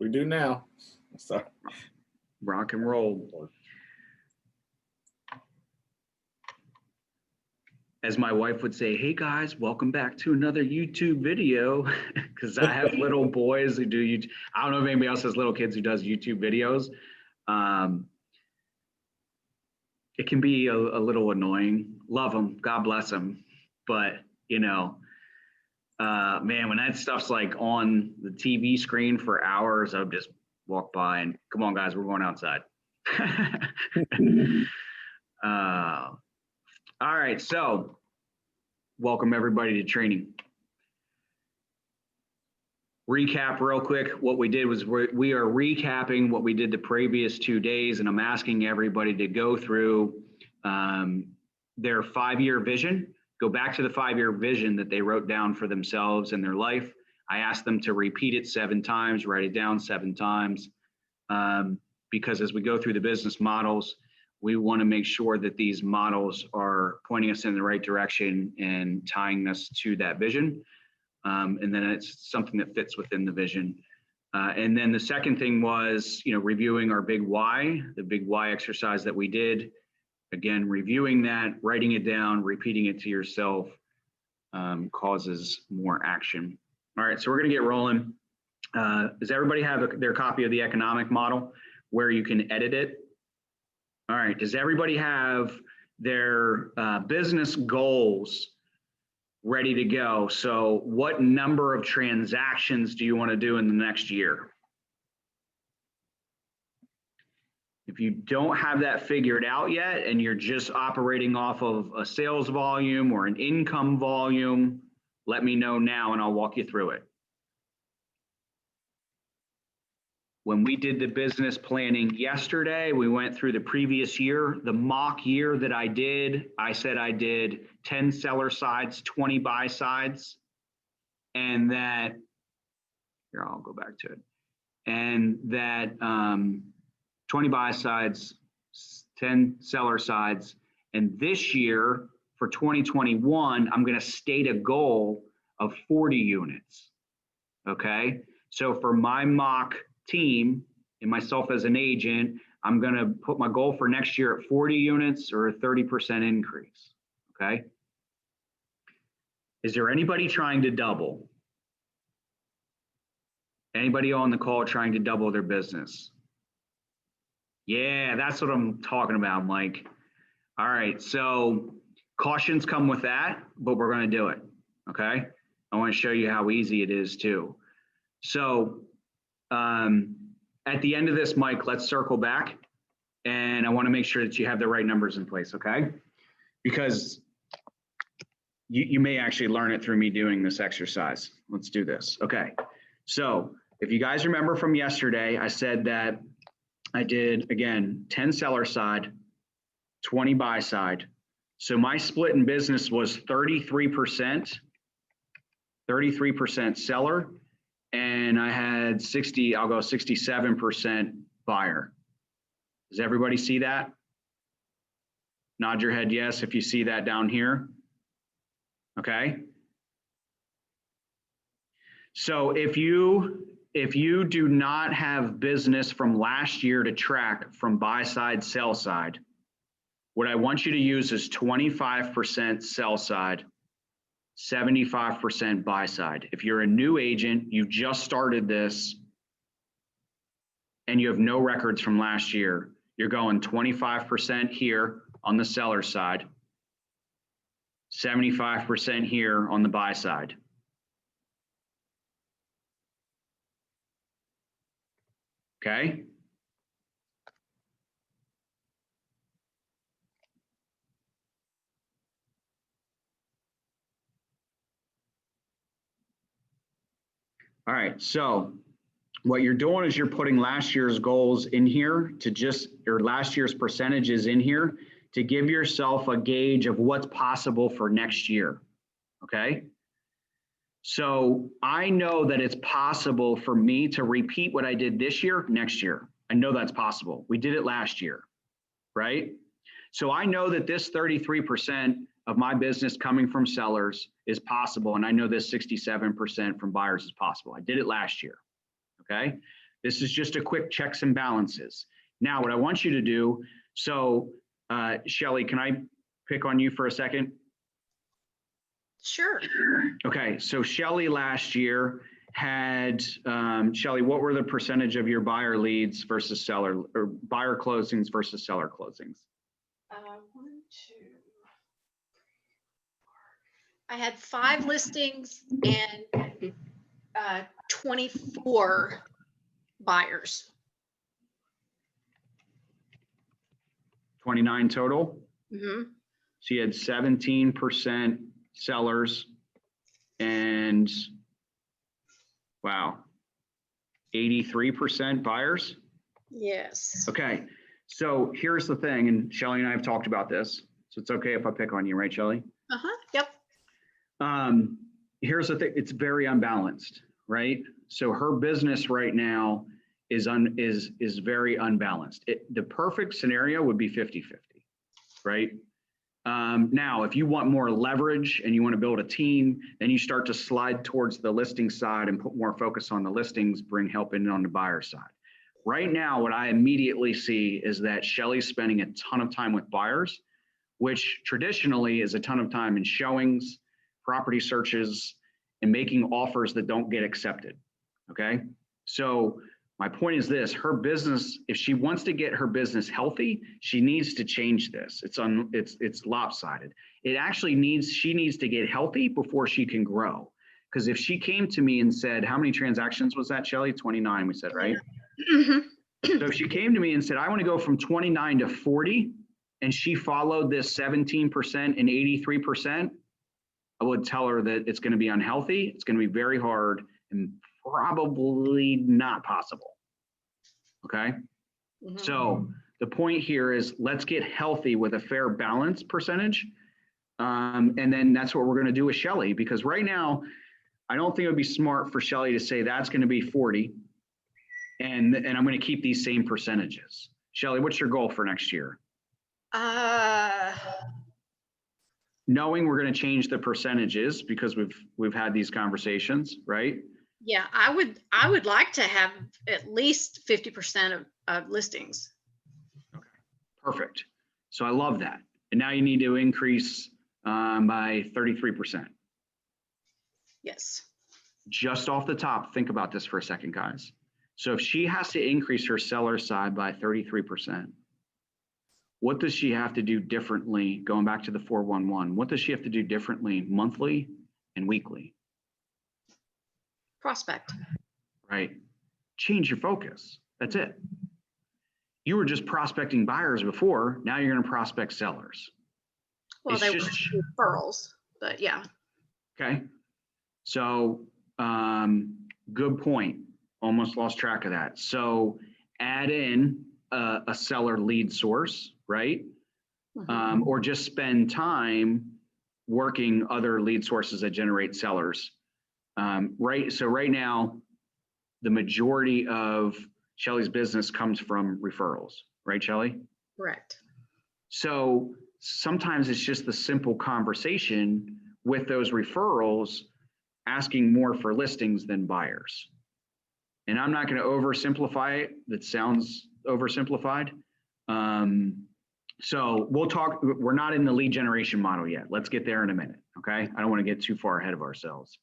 We do now. Sorry. Rock and roll. As my wife would say, hey guys, welcome back to another YouTube video. Because I have little boys who do YouTube. I don't know if anybody else has little kids who does YouTube videos. It can be a little annoying. Love them, God bless them. But you know, man, when that stuff's like on the TV screen for hours, I'll just walk by and come on guys, we're going outside. All right, so welcome everybody to training. Recap real quick. What we did was we are recapping what we did the previous 2 days, and I'm asking everybody to go through their 5-year vision. Go back to the 5-year vision that they wrote down for themselves and their life. I asked them to repeat it 7 times, write it down 7 times, because as we go through the business models, we want to make sure that these models are pointing us in the right direction and tying us to that vision. And then it's something that fits within the vision. And then the second thing was, reviewing our big why, the big why exercise that we did. Again, reviewing that, writing it down, repeating it to yourself causes more action. All right, so we're going to get rolling. Does everybody have their copy of the economic model where you can edit it? All right, does everybody have their business goals ready to go? So what number of transactions do you want to do in the next year? If you don't have that figured out yet and you're just operating off of a sales volume or an income volume, let me know now and I'll walk you through it. When we did the business planning yesterday, we went through the previous year, the mock year that I did. I said I did 10 seller sides, 20 buy sides, and that, here, I'll go back to it, and that 20 buy sides, 10 seller sides. And this year, for 2021, I'm going to state a goal of 40 units, okay? So for my mock team and myself as an agent, I'm going to put my goal for next year at 40 units or a 30% increase. Okay. Is there anybody trying to double? Anybody on the call trying to double their business? Yeah, that's what I'm talking about, Mike. All right. So cautions come with that, but we're going to do it. Okay. I want to show you how easy it is too. So, at the end of this, Mike, let's circle back and I want to make sure that you have the right numbers in place, okay? Because you may actually learn it through me doing this exercise. Let's do this. Okay. So if you guys remember from yesterday, I said that I did, again, 10 seller side, 20 buy side. So my split in business was 33% seller, and I had 67% buyer. Does everybody see that? Nod your head yes if you see that down here. Okay. So if you do not have business from last year to track from buy side, sell side, what I want you to use is 25% sell side, 75% buy side. If you're a new agent, you just started this and you have no records from last year, you're going 25% here on the seller side, 75% here on the buy side. Okay. All right, so what you're doing is you're putting last year's goals in here or last year's percentages in here to give yourself a gauge of what's possible for next year, okay? So I know that it's possible for me to repeat what I did this year, next year. I know that's possible. We did it last year, right? So I know that this 33% of my business coming from sellers is possible. And I know this 67% from buyers is possible. I did it last year, okay? This is just a quick checks and balances. Now, what I want you to do, so Shelly, can I pick on you for a second? Sure. Okay, so Shelly last year had, Shelly, what were the percentage of your buyer leads versus seller, or buyer closings versus seller closings? 1, 2. I had 5 listings and 24 buyers. 29 total? Mm-hmm. So you had 17% sellers and, wow, 83% buyers? Yes. Okay, so here's the thing, and Shelly and I have talked about this, so it's okay if I pick on you, right, Shelly? Yep. Here's the thing, it's very unbalanced, right? So her business right now is very unbalanced. The perfect scenario would be 50-50, right? Now, if you want more leverage and you want to build a team, then you start to slide towards the listing side and put more focus on the listings, bring help in on the buyer side. Right now, what I immediately see is that Shelly's spending a ton of time with buyers, which traditionally is a ton of time in showings, property searches, and making offers that don't get accepted, okay? So my point is this, her business, if she wants to get her business healthy, she needs to change this. It's lopsided. She needs to get healthy before she can grow. Because if she came to me and said, how many transactions was that, Shelly? 29, we said, right? Mm-hmm. So if she came to me and said, I want to go from 29 to 40, and she followed this 17% and 83%, I would tell her that it's going to be unhealthy, it's going to be very hard, and probably not possible. Okay? Mm-hmm. So the point here is let's get healthy with a fair balance percentage. And then that's what we're going to do with Shelly, because right now, I don't think it would be smart for Shelly to say that's going to be 40 and I'm going to keep these same percentages. Shelly, what's your goal for next year? Knowing we're going to change the percentages because we've had these conversations, right? Yeah, I would like to have at least 50% of listings. Okay, perfect. So I love that. And now you need to increase by 33%. Yes. Just off the top, think about this for a second, guys. So if she has to increase her seller side by 33%, what does she have to do differently, going back to the 411, what does she have to do differently monthly and weekly? Prospect. Right? Change your focus. That's it. You were just prospecting buyers before. Now you're going to prospect sellers. Well, they were referrals, but yeah. Okay. So good point. Almost lost track of that. So add in a seller lead source, right? Mm-hmm. Or just spend time working other lead sources that generate sellers. Right. So right now, the majority of Shelly's business comes from referrals, right, Shelly? Correct. So sometimes it's just the simple conversation with those referrals, asking more for listings than buyers. And I'm not going to oversimplify it. That sounds oversimplified. So we'll talk, we're not in the lead generation model yet. Let's get there in a minute, okay? I don't want to get too far ahead of ourselves.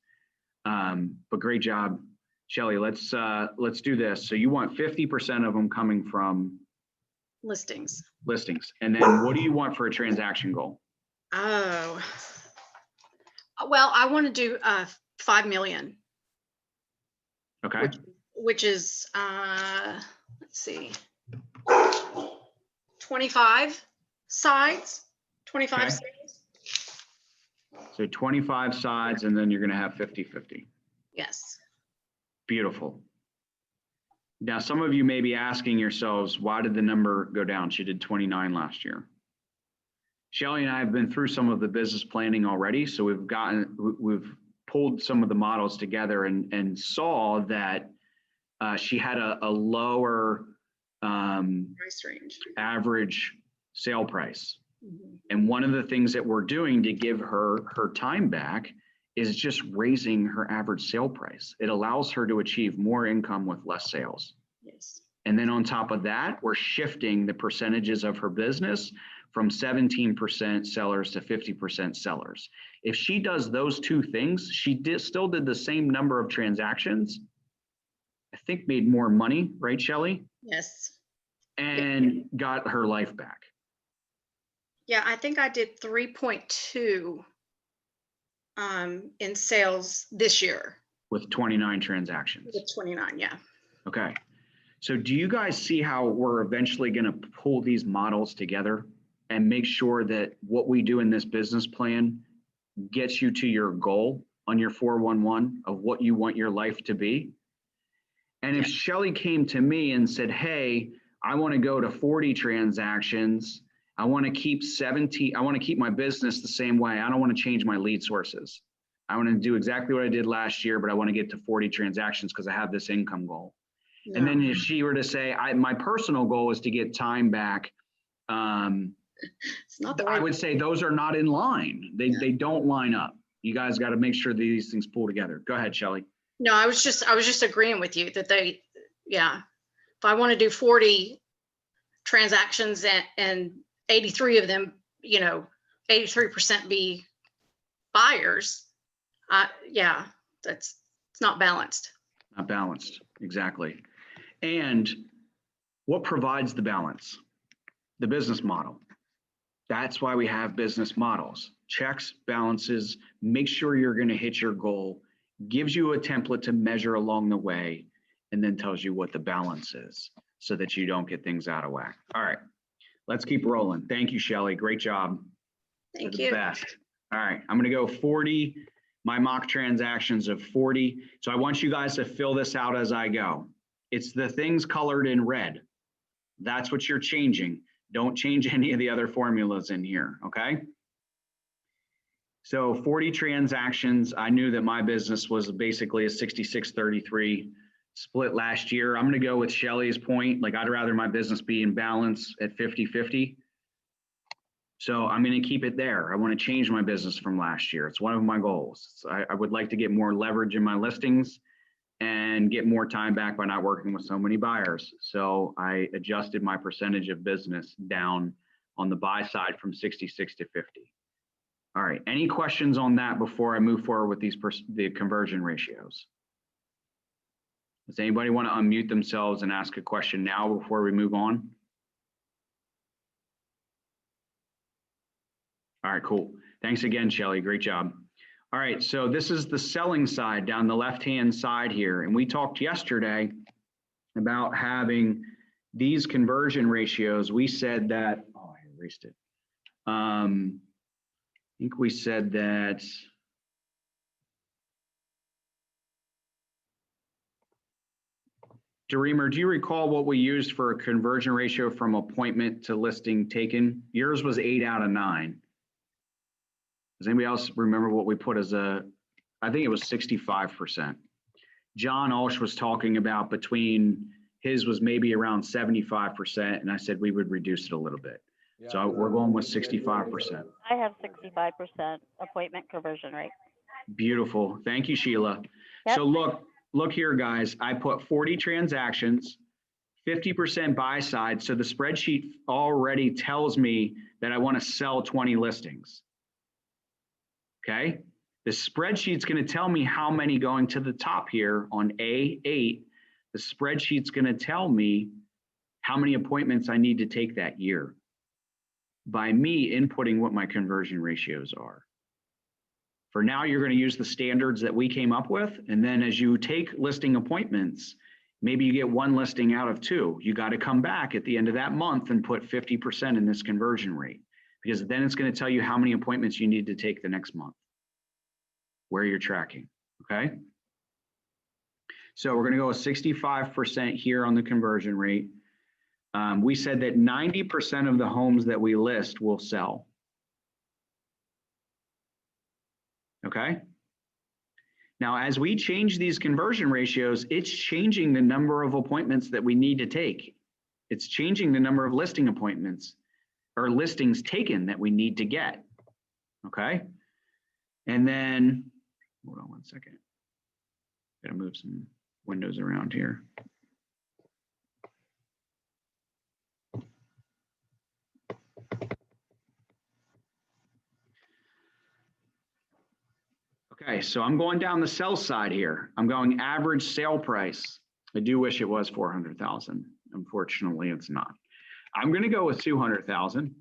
But great job, Shelly. Let's do this. So you want 50% of them coming from Listings. And then what do you want for a transaction goal? Oh, well, I want to do 5 million. Okay. Which is let's see, 25 sides, 25 Okay. sales. So 25 sides, and then you're going to have 50-50. Yes. Beautiful. Now, some of you may be asking yourselves, why did the number go down? She did 29 last year. Shelly and I have been through some of the business planning already. So we've pulled some of the models together and saw that she had a lower Price range. average sale price. Mm-hmm. And one of the things that we're doing to give her time back is just raising her average sale price. It allows her to achieve more income with less sales. And then on top of that, we're shifting the percentages of her business from 17% sellers to 50% sellers. If she does those two things, she still did the same number of transactions, I think made more money, right, Shelley? Yes. And got her life back. Yeah, I think I did 3.2 in sales this year With 29 transactions. with 29. Yeah. Okay. So do you guys see how we're eventually going to pull these models together and make sure that what we do in this business plan gets you to your goal on your 411 of what you want your life to be? And if Shelley came to me and said, hey, I want to go to 40 transactions, I want to keep 17, I want to keep my business the same way. I don't want to change my lead sources. I want to do exactly what I did last year, but I want to get to 40 transactions because I have this income goal. No. And then if she were to say, my personal goal is to get time back, It's not the way. I would say those are not in line. They don't line up. You guys got to make sure these things pull together. Go ahead, Shelley. No, I was just agreeing with you that if I want to do 40 transactions and 83 of them, 83% be buyers, it's not balanced. Not balanced, exactly. And what provides the balance? The business model. That's why we have business models. Checks, balances, make sure you're going to hit your goal, gives you a template to measure along the way, and then tells you what the balance is so that you don't get things out of whack. All right, let's keep rolling. Thank you, Shelley. Great job. Thank You're you. the best. All right, I'm going to go 40, my mock transactions of 40. So I want you guys to fill this out as I go. It's the things colored in red. That's what you're changing. Don't change any of the other formulas in here, okay? So 40 transactions, I knew that my business was basically a 66-33 split last year. I'm gonna go with Shelley's point. Like, I'd rather my business be in balance at 50-50. So I'm gonna keep it there. I wanna change my business from last year. It's one of my goals. So I would like to get more leverage in my listings and get more time back by not working with so many buyers. So I adjusted my percentage of business down on the buy side from 66 to 50. All right, any questions on that before I move forward with the conversion ratios? Does anybody want to unmute themselves and ask a question now before we move on? All right, cool. Thanks again, Shelley. Great job. All right, so this is the selling side down the left-hand side here. And we talked yesterday about having these conversion ratios. We said that, oh, I erased it. I think we said that, Dreamer, do you recall what we used for a conversion ratio from appointment to listing taken? Yours was 8 out of 9. Does anybody else remember what we put as I think it was 65%. John Walsh was talking about his was maybe around 75%, and I said we would reduce it a little bit. Yeah, so we're going with 65%. I have 65% appointment conversion rate. Beautiful. Thank you, Sheila. Yep. So look here, guys. I put 40 transactions, 50% buy side. So the spreadsheet already tells me that I want to sell 20 listings. Okay. The spreadsheet's going to tell me how many going to the top here on A8. The spreadsheet's going to tell me how many appointments I need to take that year by me inputting what my conversion ratios are. For now, you're going to use the standards that we came up with. And then as you take listing appointments, maybe you get 1 listing out of 2. You got to come back at the end of that month and put 50% in this conversion rate, because then it's going to tell you how many appointments you need to take the next month, where you're tracking, okay? So we're going to go with 65% here on the conversion rate. We said that 90% of the homes that we list will sell. Okay. Now, as we change these conversion ratios, it's changing the number of appointments that we need to take. It's changing the number of listing appointments or listings taken that we need to get. Okay. And then, hold on one second. Gotta move some windows around here. Okay, so I'm going down the sell side here. I'm going average sale price. I do wish it was 400,000. Unfortunately, it's not. I'm going to go with 200,000.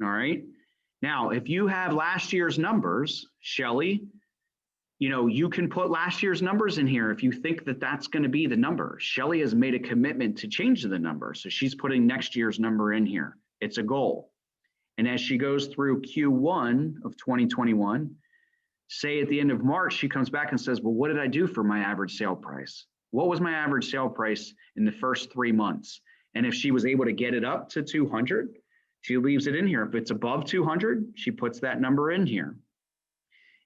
All right. Now, if you have last year's numbers, Shelly, you know, you can put last year's numbers in here if you think that that's going to be the number. Shelly has made a commitment to change the number. So she's putting next year's number in here. It's a goal. And as she goes through Q1 of 2021, say at the end of March, she comes back and says, well, what did I do for my average sale price? What was my average sale price in the first 3 months? And if she was able to get it up to 200, she leaves it in here. If it's above 200, she puts that number in here.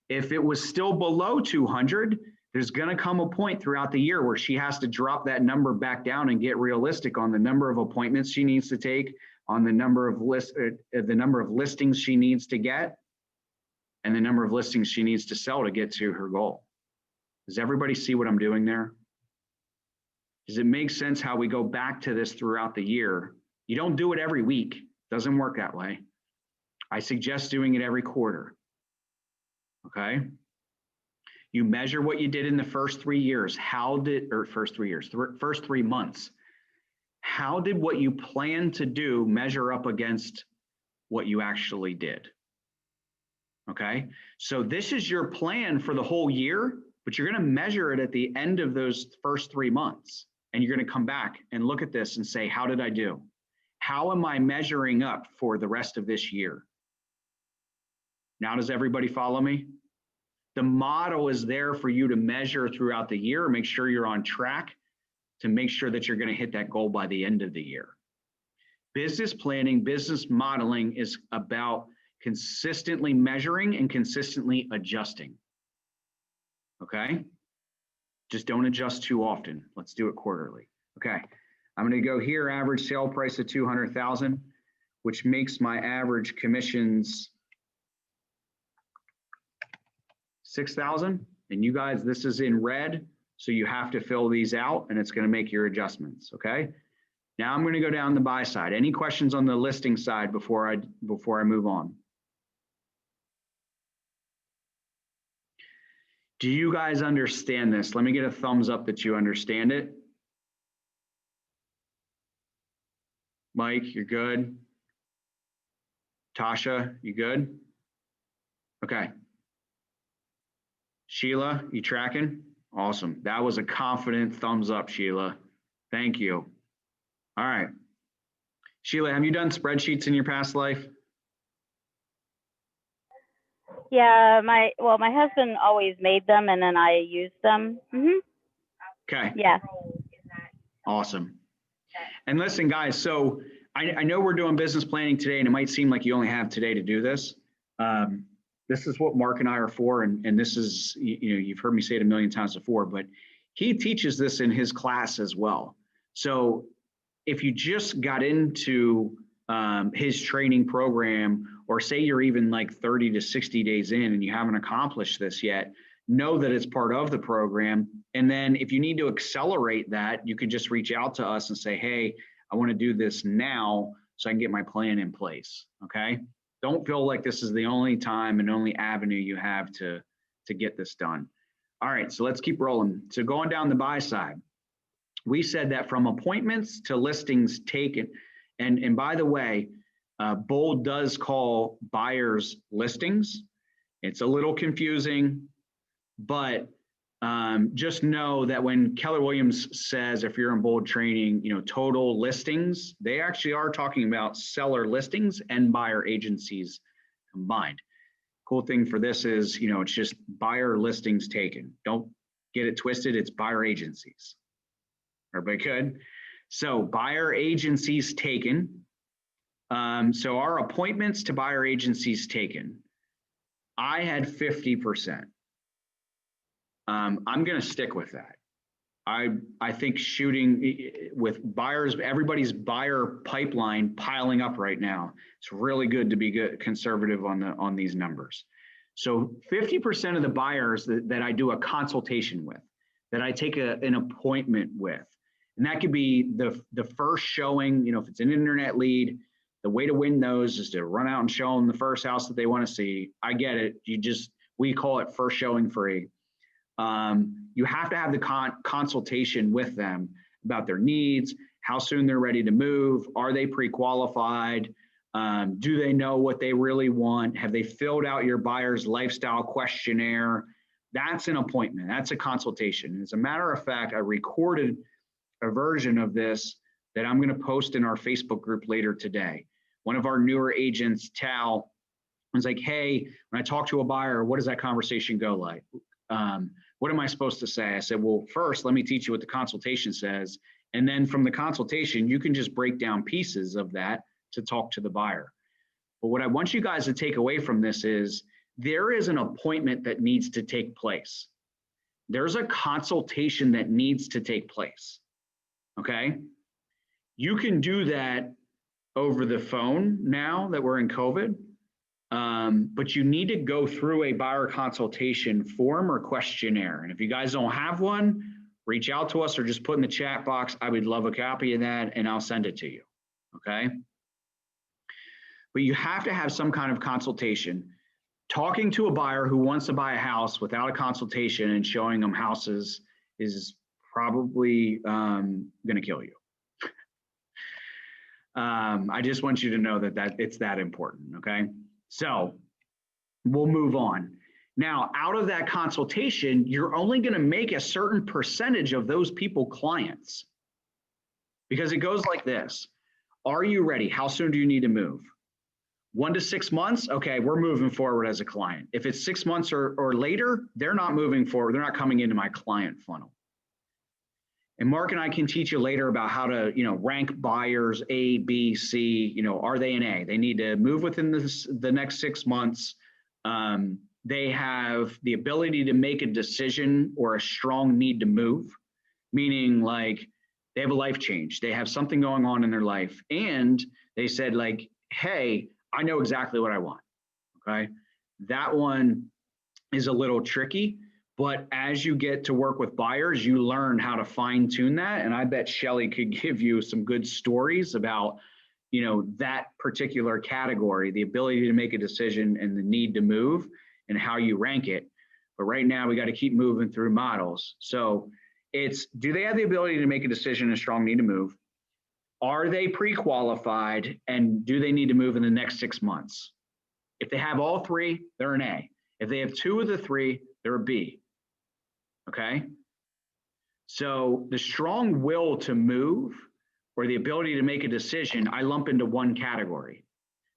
If it was still below 200, there's going to come a point throughout the year where she has to drop that number back down and get realistic on the number of appointments she needs to take, on the number of listings she needs to get, and the number of listings she needs to sell to get to her goal. Does everybody see what I'm doing there? Does it make sense how we go back to this throughout the year? You don't do it every week. Doesn't work that way. I suggest doing it every quarter. Okay. You measure what you did in the first 3 years. First 3 months. How did what you planned to do measure up against what you actually did? Okay. So this is your plan for the whole year, but you're going to measure it at the end of those first 3 months. And you're going to come back and look at this and say, how did I do? How am I measuring up for the rest of this year? Now, does everybody follow me? The model is there for you to measure throughout the year, make sure you're on track to make sure that you're going to hit that goal by the end of the year. Business planning, business modeling is about consistently measuring and consistently adjusting. Okay? Just don't adjust too often. Let's do it quarterly. Okay. I'm going to go here, average sale price of 200,000, which makes my average commissions 6,000. And you guys, this is in red, so you have to fill these out and it's going to make your adjustments. Okay. Now I'm going to go down the buy side. Any questions on the listing side before I move on? Do you guys understand this? Let me get a thumbs up that you understand it. Mike, you're good. Tasha, you good? Okay. Sheila, you tracking? Awesome. That was a confident thumbs up, Sheila. Thank you. All right. Sheila, have you done spreadsheets in your past life? Yeah, my husband always made them and then I used them. Okay. Yeah. Awesome. And listen, guys, so I know we're doing business planning today and it might seem like you only have today to do this. This is what Mark and I are for. And this is, you know, you've heard me say it a million times before, but he teaches this in his class as well. So if you just got into his training program, or say you're even like 30 to 60 days in and you haven't accomplished this yet, know that it's part of the program. And then if you need to accelerate that, you can just reach out to us and say, hey, I want to do this now so I can get my plan in place. Okay. Don't feel like this is the only time and only avenue you have to get this done. All right. So let's keep rolling. So going down the buy side, we said that from appointments to listings taken. And by the way, Bold does call buyers listings. It's a little confusing, but just know that when Keller Williams says, if you're in Bold training, you know, total listings, they actually are talking about seller listings and buyer agencies combined. Cool thing for this is, you know, it's just buyer listings taken. Don't get it twisted. It's buyer agencies. Everybody good? So buyer agencies taken. So our appointments to buyer agencies taken, I had 50%. I'm going to stick with that. I think shooting with buyers, everybody's buyer pipeline piling up right now. It's really good to be conservative on these numbers. So 50% of the buyers that I do a consultation with, that I take an appointment with, and that could be the first showing, you know, if it's an internet lead, the way to win those is to run out and show them the first house that they want to see. I get it. We call it first showing free. You have to have the consultation with them about their needs, how soon they're ready to move, are they pre-qualified, do they know what they really want, have they filled out your buyer's lifestyle questionnaire. That's an appointment, that's a consultation. As a matter of fact, I recorded a version of this that I'm going to post in our Facebook group later today. One of our newer agents, Tal, was like, hey, when I talk to a buyer, what does that conversation go like? What am I supposed to say? I said, well, first, let me teach you what the consultation says. And then from the consultation, you can just break down pieces of that to talk to the buyer. But what I want you guys to take away from this is there is an appointment that needs to take place. There's a consultation that needs to take place, okay? You can do that over the phone now that we're in COVID. But you need to go through a buyer consultation form or questionnaire. And if you guys don't have one, reach out to us or just put in the chat box. I would love a copy of that and I'll send it to you, okay? But you have to have some kind of consultation. Talking to a buyer who wants to buy a house without a consultation and showing them houses is probably gonna kill you. I just want you to know that it's that important, okay? So we'll move on. Now, out of that consultation, you're only going to make a certain percentage of those people clients, because it goes like this. Are you ready? How soon do you need to move? 1 to 6 months? Okay, we're moving forward as a client. If it's 6 months or later, they're not moving forward. They're not coming into my client funnel. And Mark and I can teach you later about how to, rank buyers A, B, C, are they an A? They need to move within the next 6 months. They have the ability to make a decision or a strong need to move, meaning like they have a life change. They have something going on in their life. And they said like, hey, I know exactly what I want, okay? That one is a little tricky. But as you get to work with buyers, you learn how to fine tune that. And I bet Shelly could give you some good stories about, that particular category, the ability to make a decision and the need to move and how you rank it. But right now we got to keep moving through models. So it's, do they have the ability to make a decision and a strong need to move? Are they pre-qualified and do they need to move in the next 6 months? If they have all three, they're an A. If they have 2 of the 3, they're a B. Okay, so the strong will to move or the ability to make a decision, I lump into one category.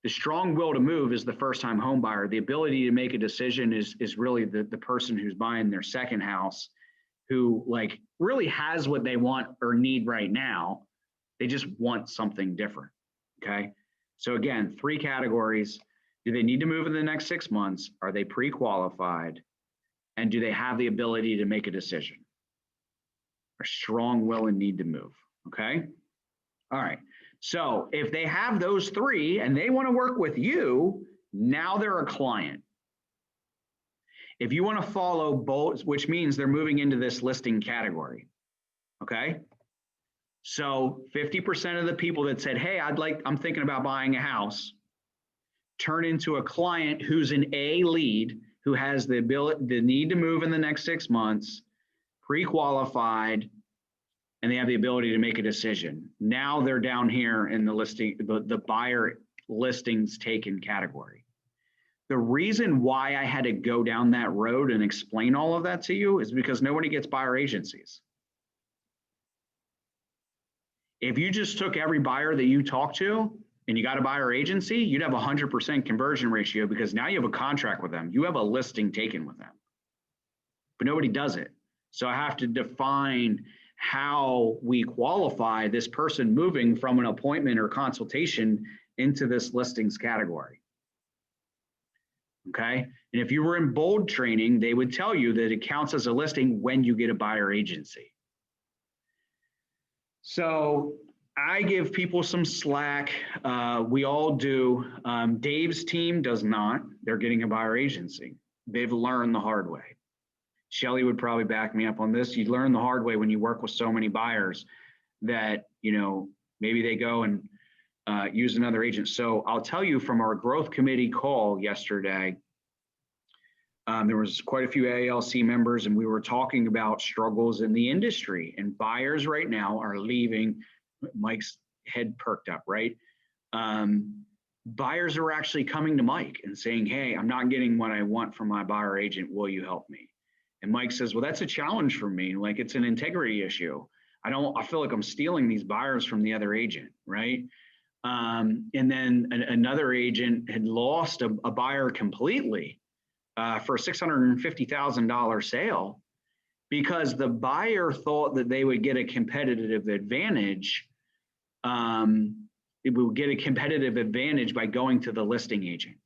The strong will to move is the first-time home buyer. The ability to make a decision is really the person who's buying their second house, who like really has what they want or need right now. They just want something different, okay? So again, 3 categories. Do they need to move in the next 6 months? Are they pre-qualified? And do they have the ability to make a decision? A strong will and need to move, okay? All right, so if they have those 3 and they wanna work with you, now they're a client. If you wanna follow both, which means they're moving into this listing category, okay? So 50% of the people that said, hey, I'm thinking about buying a house, turn into a client who's an A lead, who has the ability, the need to move in the next 6 months, pre-qualified, and they have the ability to make a decision. Now they're down here in the listing, the buyer listings taken category. The reason why I had to go down that road and explain all of that to you is because nobody gets buyer agencies. If you just took every buyer that you talk to and you got a buyer agency, you'd have 100% conversion ratio because now you have a contract with them. You have a listing taken with them, but nobody does it. So I have to define how we qualify this person moving from an appointment or consultation into this listings category. Okay. And if you were in bold training, they would tell you that it counts as a listing when you get a buyer agency. So I give people some slack. We all do. Dave's team does not. They're getting a buyer agency. They've learned the hard way. Shelly would probably back me up on this. You learn the hard way when you work with so many buyers that, maybe they go and use another agent. So I'll tell you from our growth committee call yesterday, There was quite a few ALC members, and we were talking about struggles in the industry. And buyers right now are leaving. Mike's head perked up, right? Buyers are actually coming to Mike and saying, hey, I'm not getting what I want from my buyer agent. Will you help me? And Mike says, well, that's a challenge for me. Like, it's an integrity issue. I feel like I'm stealing these buyers from the other agent, right? And then another agent had lost a buyer completely for a $650,000 sale because the buyer thought that they would get a competitive advantage. It would get a competitive advantage by going to the listing agent.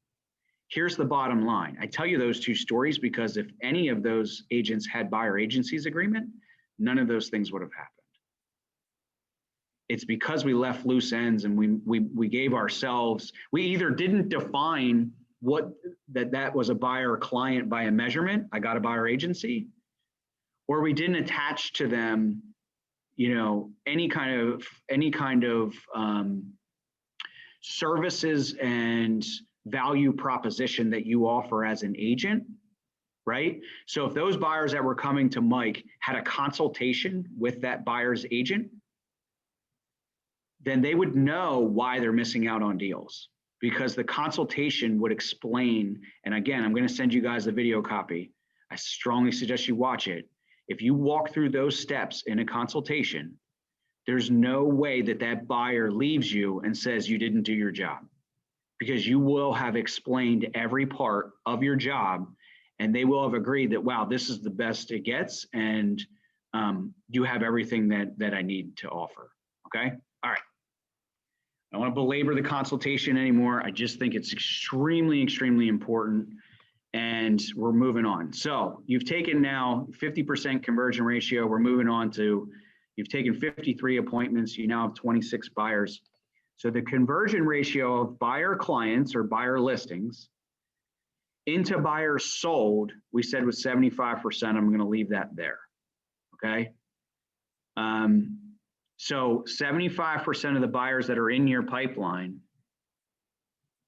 Here's the bottom line. I tell you those two stories because if any of those agents had buyer agencies agreement, none of those things would have happened. It's because we left loose ends and we gave ourselves, we either didn't define what that was a buyer or client by a measurement, I got a buyer agency, or we didn't attach to them, you know, any kind of services and value proposition that you offer as an agent, right? So if those buyers that were coming to Mike had a consultation with that buyer's agent, then they would know why they're missing out on deals because the consultation would explain, and again, I'm going to send you guys a video copy. I strongly suggest you watch it. If you walk through those steps in a consultation, there's no way that that buyer leaves you and says you didn't do your job because you will have explained every part of your job and they will have agreed that, wow, this is the best it gets and you have everything that I need to offer, okay? All right. I don't want to belabor the consultation anymore. I just think it's extremely, extremely important and we're moving on. So you've taken now 50% conversion ratio. We're moving on to, you've taken 53 appointments. You now have 26 buyers. So the conversion ratio of buyer clients or buyer listings into buyers sold, we said was 75%. I'm going to leave that there. Okay. So 75% of the buyers that are in your pipeline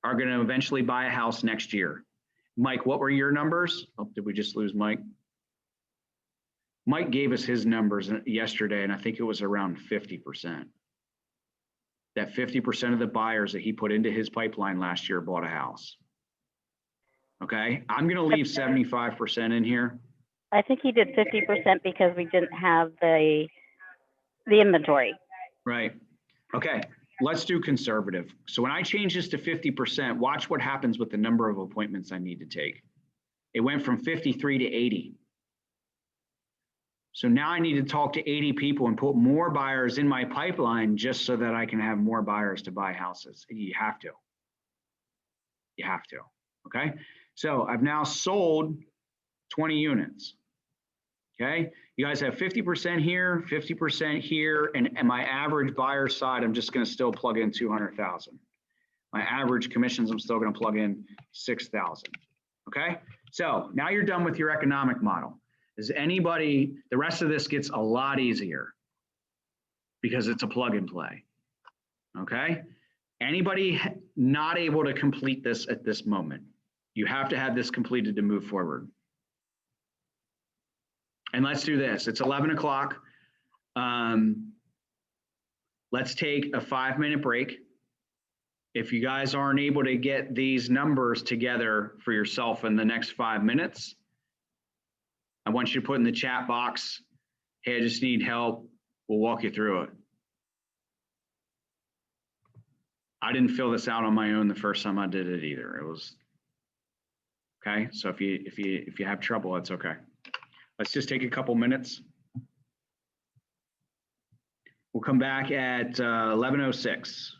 are going to eventually buy a house next year. Mike, what were your numbers? Oh, did we just lose Mike? Mike gave us his numbers yesterday, and I think it was around 50%. That 50% of the buyers that he put into his pipeline last year bought a house. Okay, I'm going to leave 75% in here. I think he did 50% because we didn't have the inventory. Right. Okay, let's do conservative. So when I change this to 50%, watch what happens with the number of appointments I need to take. It went from 53 to 80. So now I need to talk to 80 people and put more buyers in my pipeline just so that I can have more buyers to buy houses. You have to. You have to. Okay. So I've now sold 20 units. Okay. You guys have 50% here, 50% here, and my average buyer side, I'm just going to still plug in 200,000. My average commissions, I'm still going to plug in 6,000. Okay. So now you're done with your economic model. Is anybody, the rest of this gets a lot easier because it's a plug and play. Okay. Anybody not able to complete this at this moment? You have to have this completed to move forward. And let's do this. It's 11 o'clock. Let's take a 5-minute break. If you guys aren't able to get these numbers together for yourself in the next 5 minutes, I want you to put in the chat box, hey, I just need help. We'll walk you through it. I didn't fill this out on my own the first time I did it either. It was, okay. So if you have trouble, that's okay. Let's just take a couple minutes. We'll come back at 11:06.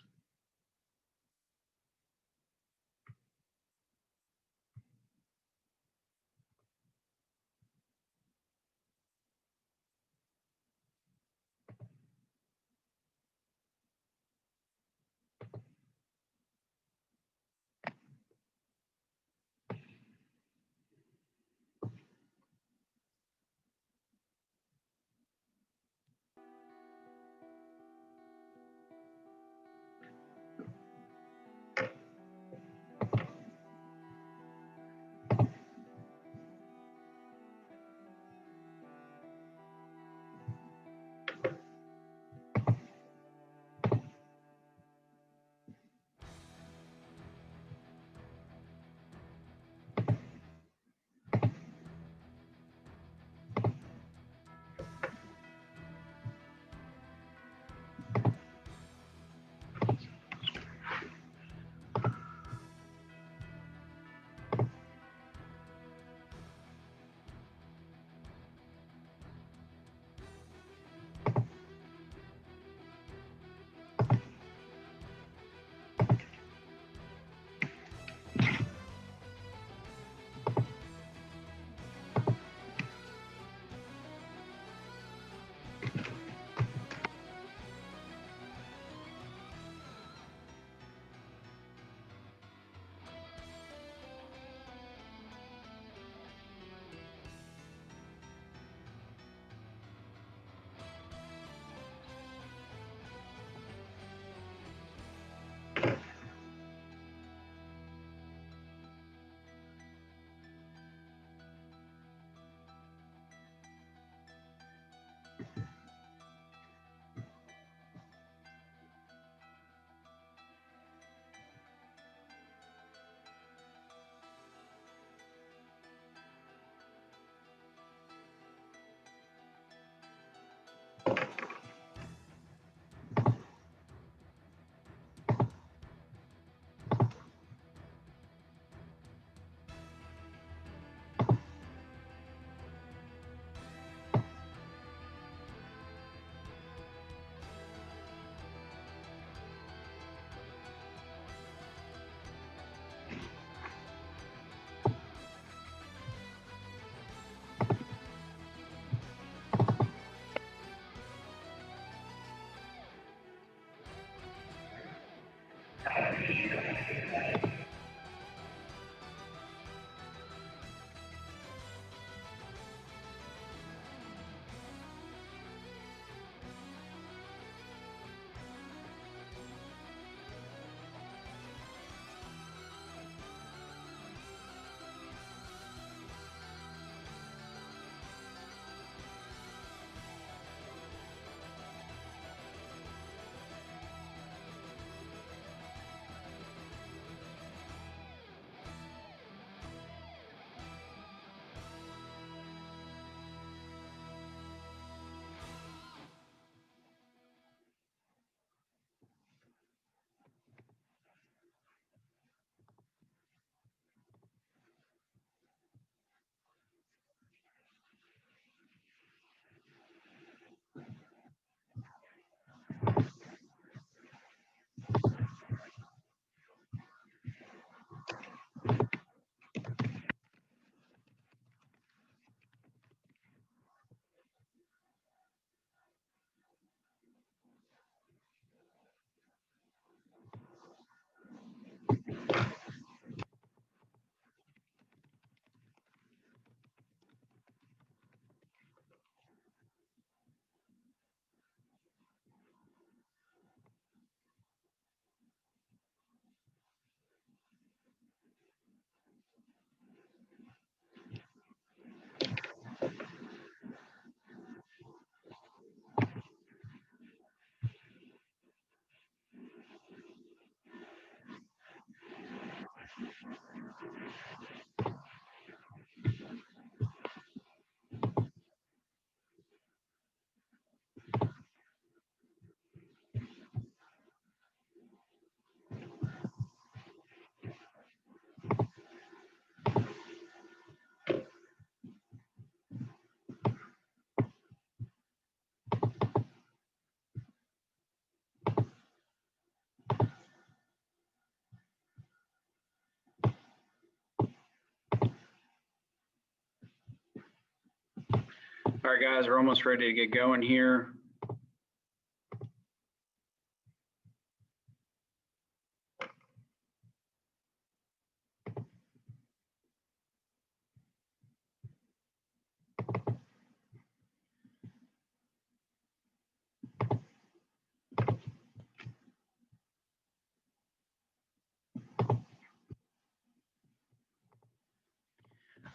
All right, guys, we're almost ready to get going here.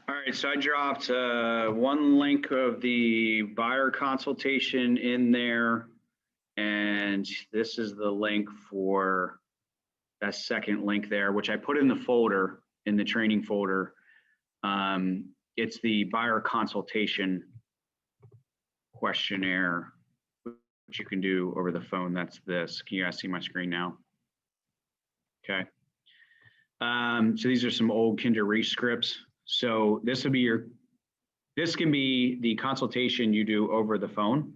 All right, so I dropped one link of the buyer consultation in there, and this is the link for that second link there, which I put in the folder, in the training folder. It's the buyer consultation questionnaire, which you can do over the phone. That's this. Can you guys see my screen now? Okay. So these are some old Kinder Reese scripts. So this will be this can be the consultation you do over the phone.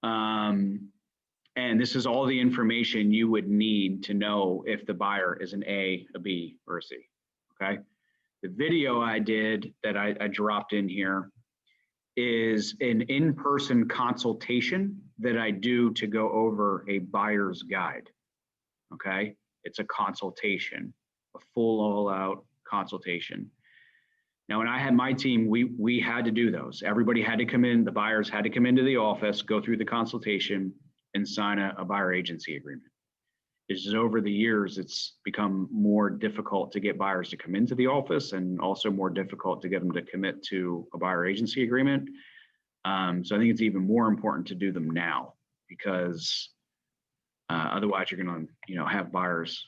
And this is all the information you would need to know if the buyer is an A, a B, or a C, okay? The video I did that I dropped in here is an in-person consultation that I do to go over a buyer's guide, okay? It's a consultation, a full all-out consultation. Now, when I had my team, we had to do those. Everybody had to come in, the buyers had to come into the office, go through the consultation, and sign a buyer agency agreement. It's just over the years, it's become more difficult to get buyers to come into the office and also more difficult to get them to commit to a buyer agency agreement. So I think it's even more important to do them now because otherwise you're going to, have buyers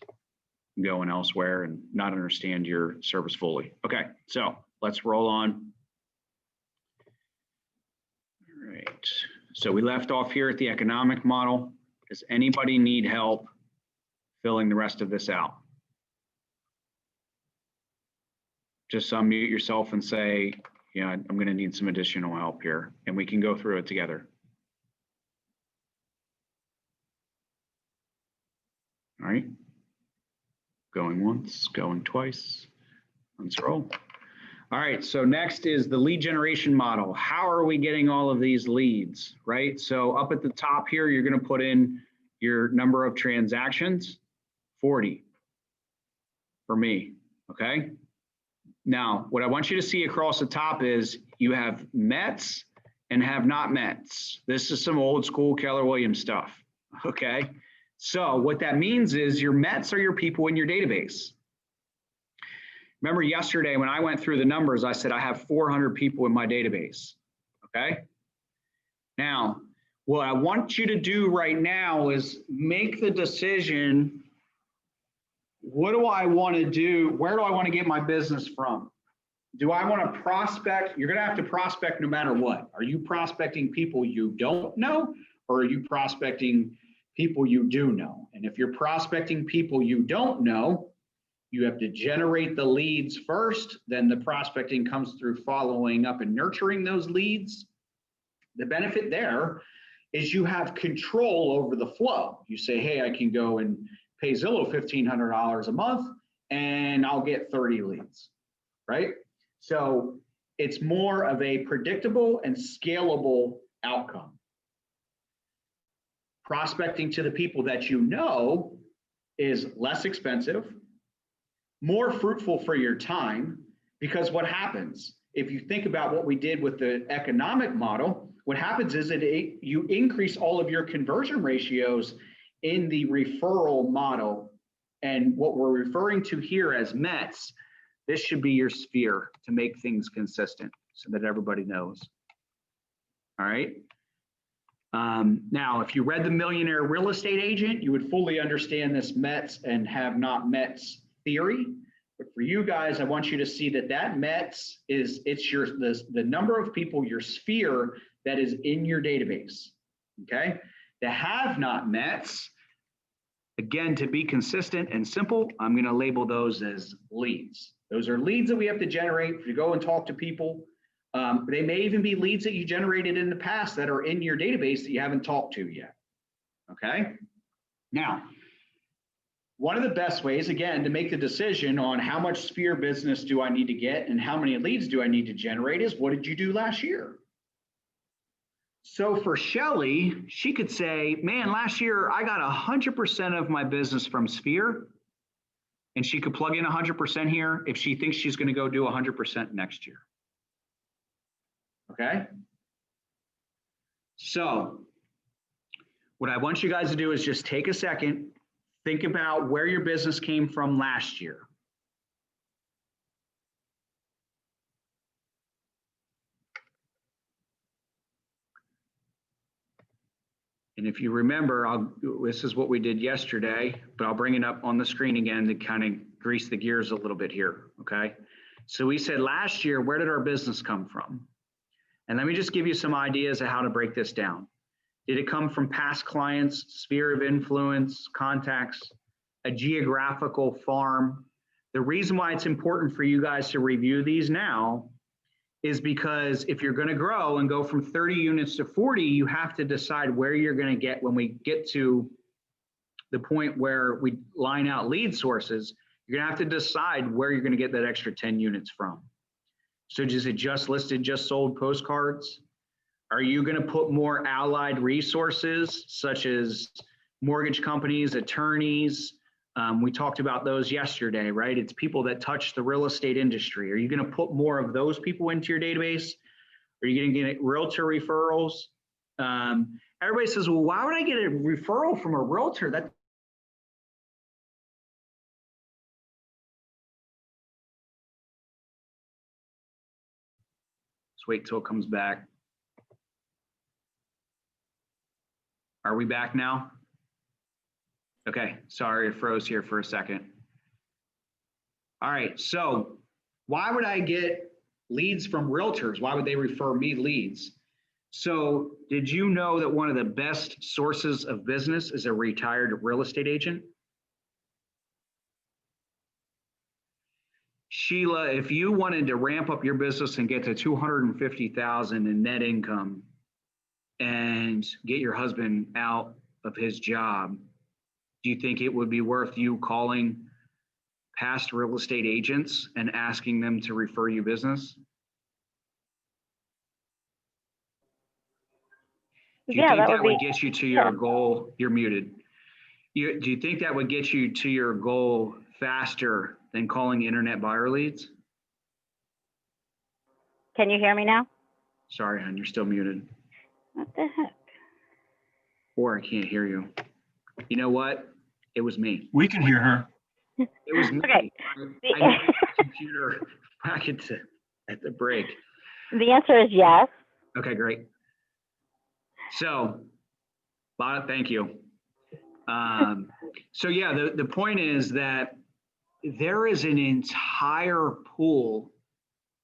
going elsewhere and not understand your service fully. Okay, so let's roll on. All right, so we left off here at the economic model. Does anybody need help filling the rest of this out? Just unmute yourself and say, yeah, I'm going to need some additional help here, and we can go through it together. All right. Going once, going twice. Let's roll. All right, so next is the lead generation model. How are we getting all of these leads, right? So up at the top here, you're going to put in your number of transactions 40 for me, okay? Now, what I want you to see across the top is you have Mets and have not Mets. This is some old school Keller Williams stuff, okay? So what that means is your Mets are your people in your database. Remember yesterday when I went through the numbers, I said I have 400 people in my database, okay? Now, what I want you to do right now is make the decision, what do I want to do? Where do I want to get my business from? Do I want to prospect? You're going to have to prospect no matter what. Are you prospecting people you don't know, or are you prospecting people you do know? And if you're prospecting people you don't know, you have to generate the leads first, then the prospecting comes through following up and nurturing those leads. The benefit there is you have control over the flow. You say, hey, I can go and pay Zillow $1,500 a month and I'll get 30 leads, right? So it's more of a predictable and scalable outcome. Prospecting to the people that you know is less expensive, more fruitful for your time, because what happens, if you think about what we did with the economic model, what happens is that you increase all of your conversion ratios in the referral model. And what we're referring to here as METs, this should be your sphere to make things consistent so that everybody knows. All right. Now, if you read The Millionaire Real Estate Agent, you would fully understand this METs and have not METs theory. But for you guys, I want you to see that that METs is, it's your the number of people, your sphere that is in your database. Okay. The have not METs, again, to be consistent and simple, I'm going to label those as leads. Those are leads that we have to generate to go and talk to people. They may even be leads that you generated in the past that are in your database that you haven't talked to yet. Okay. Now, one of the best ways, again, to make the decision on how much sphere business do I need to get and how many leads do I need to generate is, what did you do last year? So for Shelly, she could say, man, last year I got 100% of my business from sphere. And she could plug in 100% here if she thinks she's going to go do 100% next year. Okay. So what I want you guys to do is just take a second, think about where your business came from last year. And if you remember, this is what we did yesterday, but I'll bring it up on the screen again to kind of grease the gears a little bit here, okay? So we said last year, where did our business come from? And let me just give you some ideas of how to break this down. Did it come from past clients, sphere of influence, contacts, a geographical farm? The reason why it's important for you guys to review these now is because if you're going to grow and go from 30 units to 40, you have to decide where you're going to get when we get to the point where we line out lead sources. You're going to have to decide where you're going to get that extra 10 units from. So is it just listed, just sold postcards? Are you going to put more allied resources such as mortgage companies, attorneys? We talked about those yesterday, right? It's people that touch the real estate industry. Are you going to put more of those people into your database? Are you going to get realtor referrals? Everybody says, well, why would I get a referral from a realtor? Let's wait till it comes back. Are we back now? Okay, sorry, it froze here for a second. All right, so why would I get leads from realtors? Why would they refer me leads? So did you know that one of the best sources of business is a retired real estate agent? Sheila, if you wanted to ramp up your business and get to 250,000 in net income and get your husband out of his job, do you think it would be worth you calling past real estate agents and asking them to refer you business? Do you think that would get you to your goal? You're muted. Do you think that would get you to your goal faster than calling internet buyer leads? Can you hear me now? Sorry, hon, you're still muted. What the heck? Or I can't hear you. You know what? It was me. We can hear her. It was me. Okay. I moved the computer back at the break. The answer is yes. Okay, great. So, thank you. So yeah, the point is that there is an entire pool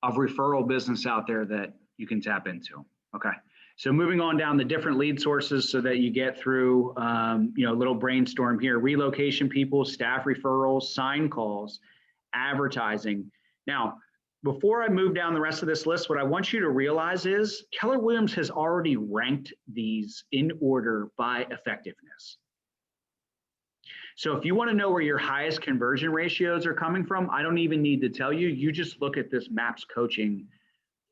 of referral business out there that you can tap into. Okay. So moving on down the different lead sources so that you get through, a little brainstorm here: relocation people, staff referrals, sign calls, advertising. Now, before I move down the rest of this list, what I want you to realize is Keller Williams has already ranked these in order by effectiveness. So if you want to know where your highest conversion ratios are coming from, I don't even need to tell you. You just look at this MAPS coaching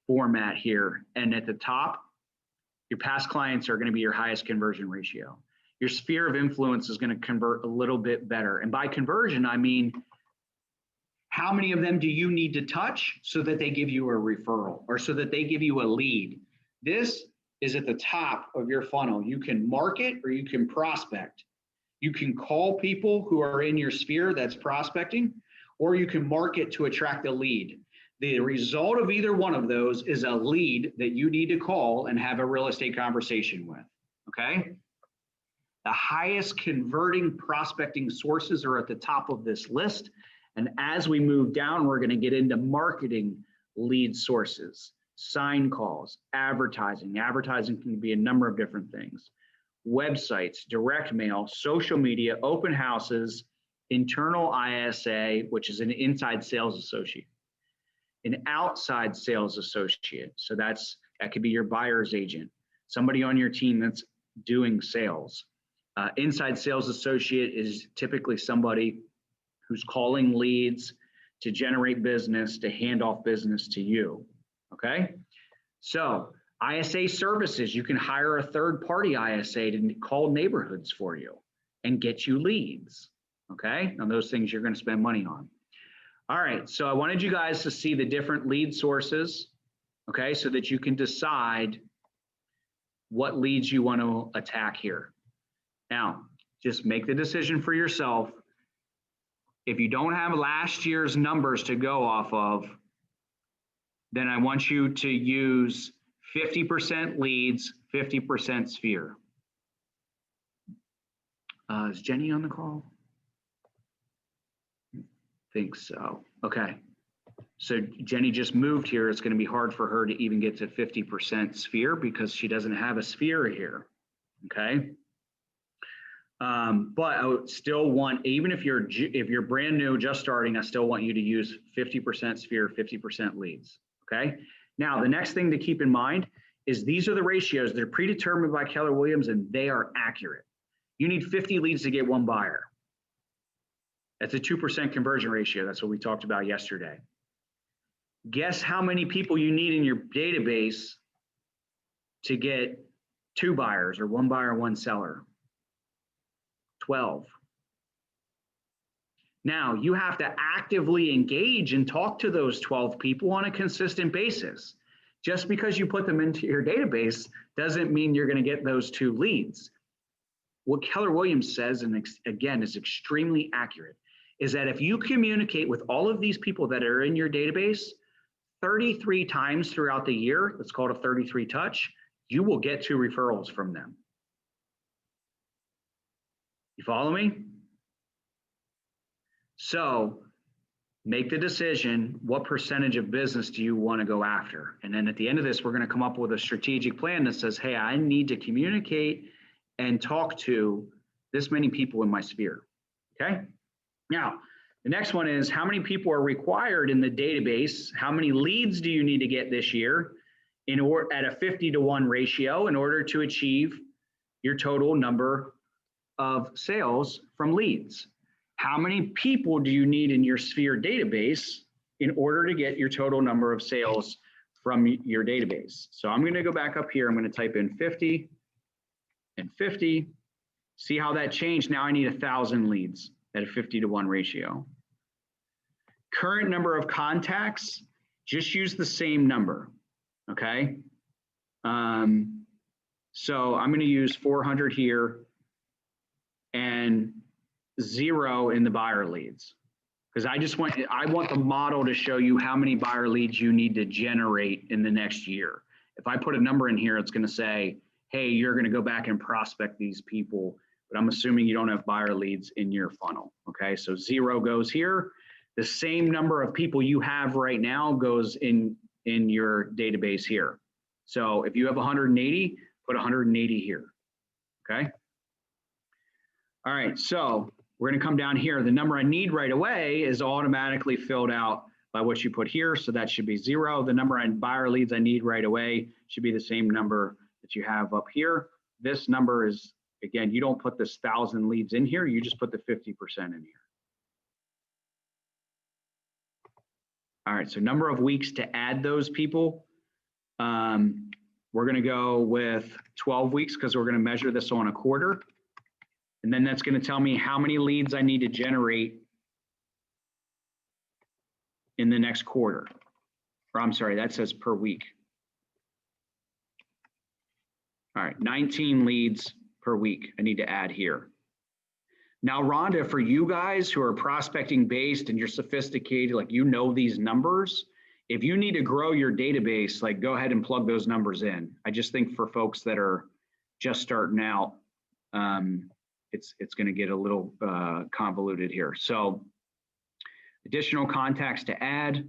format here. And at the top, your past clients are going to be your highest conversion ratio. Your sphere of influence is going to convert a little bit better. And by conversion, I mean, how many of them do you need to touch so that they give you a referral or so that they give you a lead? This is at the top of your funnel. You can market or you can prospect. You can call people who are in your sphere that's prospecting, or you can market to attract a lead. The result of either one of those is a lead that you need to call and have a real estate conversation with, okay? The highest converting prospecting sources are at the top of this list. And as we move down, we're gonna get into marketing lead sources, sign calls, advertising. Advertising can be a number of different things. Websites, direct mail, social media, open houses, internal ISA, which is an inside sales associate, an outside sales associate. So that could be your buyer's agent, somebody on your team that's doing sales. Inside sales associate is typically somebody who's calling leads to generate business, to hand off business to you, okay? So ISA services, you can hire a third-party ISA to call neighborhoods for you and get you leads, okay? Now those things you're gonna spend money on. All right, so I wanted you guys to see the different lead sources, okay, so that you can decide what leads you want to attack here. Now, just make the decision for yourself. If you don't have last year's numbers to go off of, then I want you to use 50% leads, 50% sphere. Is Jenny on the call? I think so. Okay. So Jenny just moved here. It's going to be hard for her to even get to 50% sphere because she doesn't have a sphere here. Okay. But I would still want, even if you're brand new, just starting, I still want you to use 50% sphere, 50% leads. Okay. Now, the next thing to keep in mind is these are the ratios. They're predetermined by Keller Williams and they are accurate. You need 50 leads to get one buyer. That's a 2% conversion ratio. That's what we talked about yesterday. Guess how many people you need in your database to get 2 buyers or 1 buyer, 1 seller? 12. Now, you have to actively engage and talk to those 12 people on a consistent basis. Just because you put them into your database doesn't mean you're going to get those 2 leads. What Keller Williams says, and again, is extremely accurate, is that if you communicate with all of these people that are in your database 33 times throughout the year, that's called a 33 touch, you will get 2 referrals from them. You follow me? So make the decision, what percentage of business do you want to go after? And then at the end of this, we're going to come up with a strategic plan that says, hey, I need to communicate and talk to this many people in my sphere, okay? Now, the next one is how many people are required in the database? How many leads do you need to get this year at a 50-to-1 ratio in order to achieve your total number of sales from leads? How many people do you need in your sphere database in order to get your total number of sales from your database? So I'm going to go back up here. I'm going to type in 50 and 50 See how that changed? Now I need 1,000 leads at a 50-to-1 ratio. Current number of contacts, just use the same number, okay? So I'm gonna use 400 here and 0 in the buyer leads. Because I want the model to show you how many buyer leads you need to generate in the next year. If I put a number in here, it's gonna say, hey, you're gonna go back and prospect these people, but I'm assuming you don't have buyer leads in your funnel, okay? So 0 goes here. The same number of people you have right now goes in your database here. So if you have 180, put 180 here, okay? All right, so we're gonna come down here. The number I need right away is automatically filled out by what you put here, so that should be 0. The number of buyer leads I need right away should be the same number that you have up here. This number is, again, you don't put this 1,000 leads in here, you just put the 50% in here. All right, so number of weeks to add those people. We're gonna go with 12 weeks because we're gonna measure this on a quarter. And then that's gonna tell me how many leads I need to generate in the next quarter. Or I'm sorry, that says per week. All right, 19 leads per week I need to add here. Now, Rhonda, for you guys who are prospecting based and you're sophisticated, like you know these numbers, if you need to grow your database, like go ahead and plug those numbers in. I just think for folks that are just starting out, it's gonna get a little convoluted here. So additional contacts to add.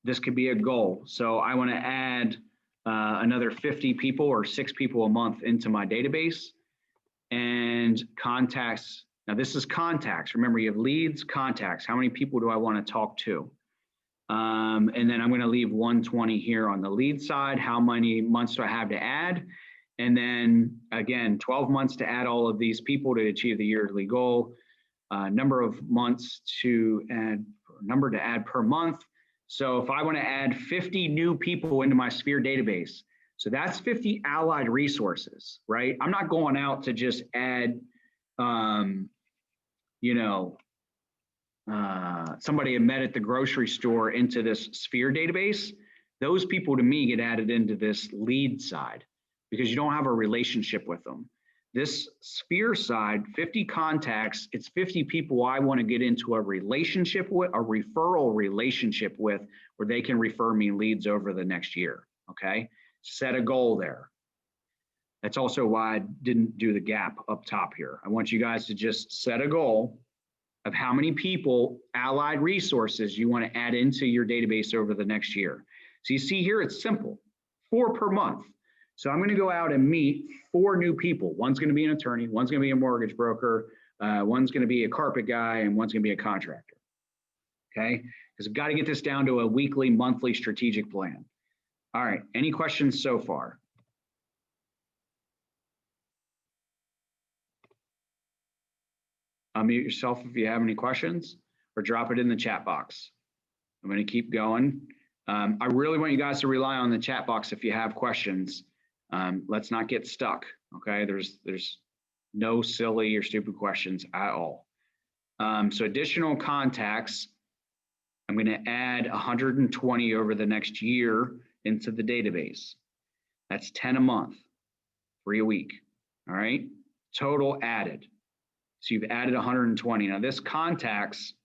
This could be a goal. So I wanna add another 50 people or 6 people a month into my database. And contacts, now this is contacts. Remember, you have leads, contacts. How many people do I want to talk to? And then I'm going to leave 120 here on the lead side. How many months do I have to add? And then again, 12 months to add all of these people to achieve the yearly goal. Number of months to add, number to add per month. So if I want to add 50 new people into my Sphere database, so that's 50 allied resources, right? I'm not going out to just add, somebody I met at the grocery store into this Sphere database. Those people to me get added into this lead side because you don't have a relationship with them. This Sphere side, 50 contacts, it's 50 people I want to get into a relationship with, a referral relationship with, where they can refer me leads over the next year, okay? Set a goal there. That's also why I didn't do the gap up top here. I want you guys to just set a goal of how many people, allied resources, you want to add into your database over the next year. So you see here, it's simple, 4 per month. So I'm going to go out and meet 4 new people. One's going to be an attorney, one's going to be a mortgage broker, one's going to be a carpet guy, and one's going to be a contractor. Okay, because I've got to get this down to a weekly, monthly strategic plan. All right, any questions so far? Unmute yourself if you have any questions or drop it in the chat box. I'm going to keep going. I really want you guys to rely on the chat box if you have questions. Let's not get stuck, okay? There's no silly or stupid questions at all. So additional contacts, I'm going to add 120 over the next year into the database. That's 10 a month, 3 a week, all right? Total added. So you've added 120. Now this contacts,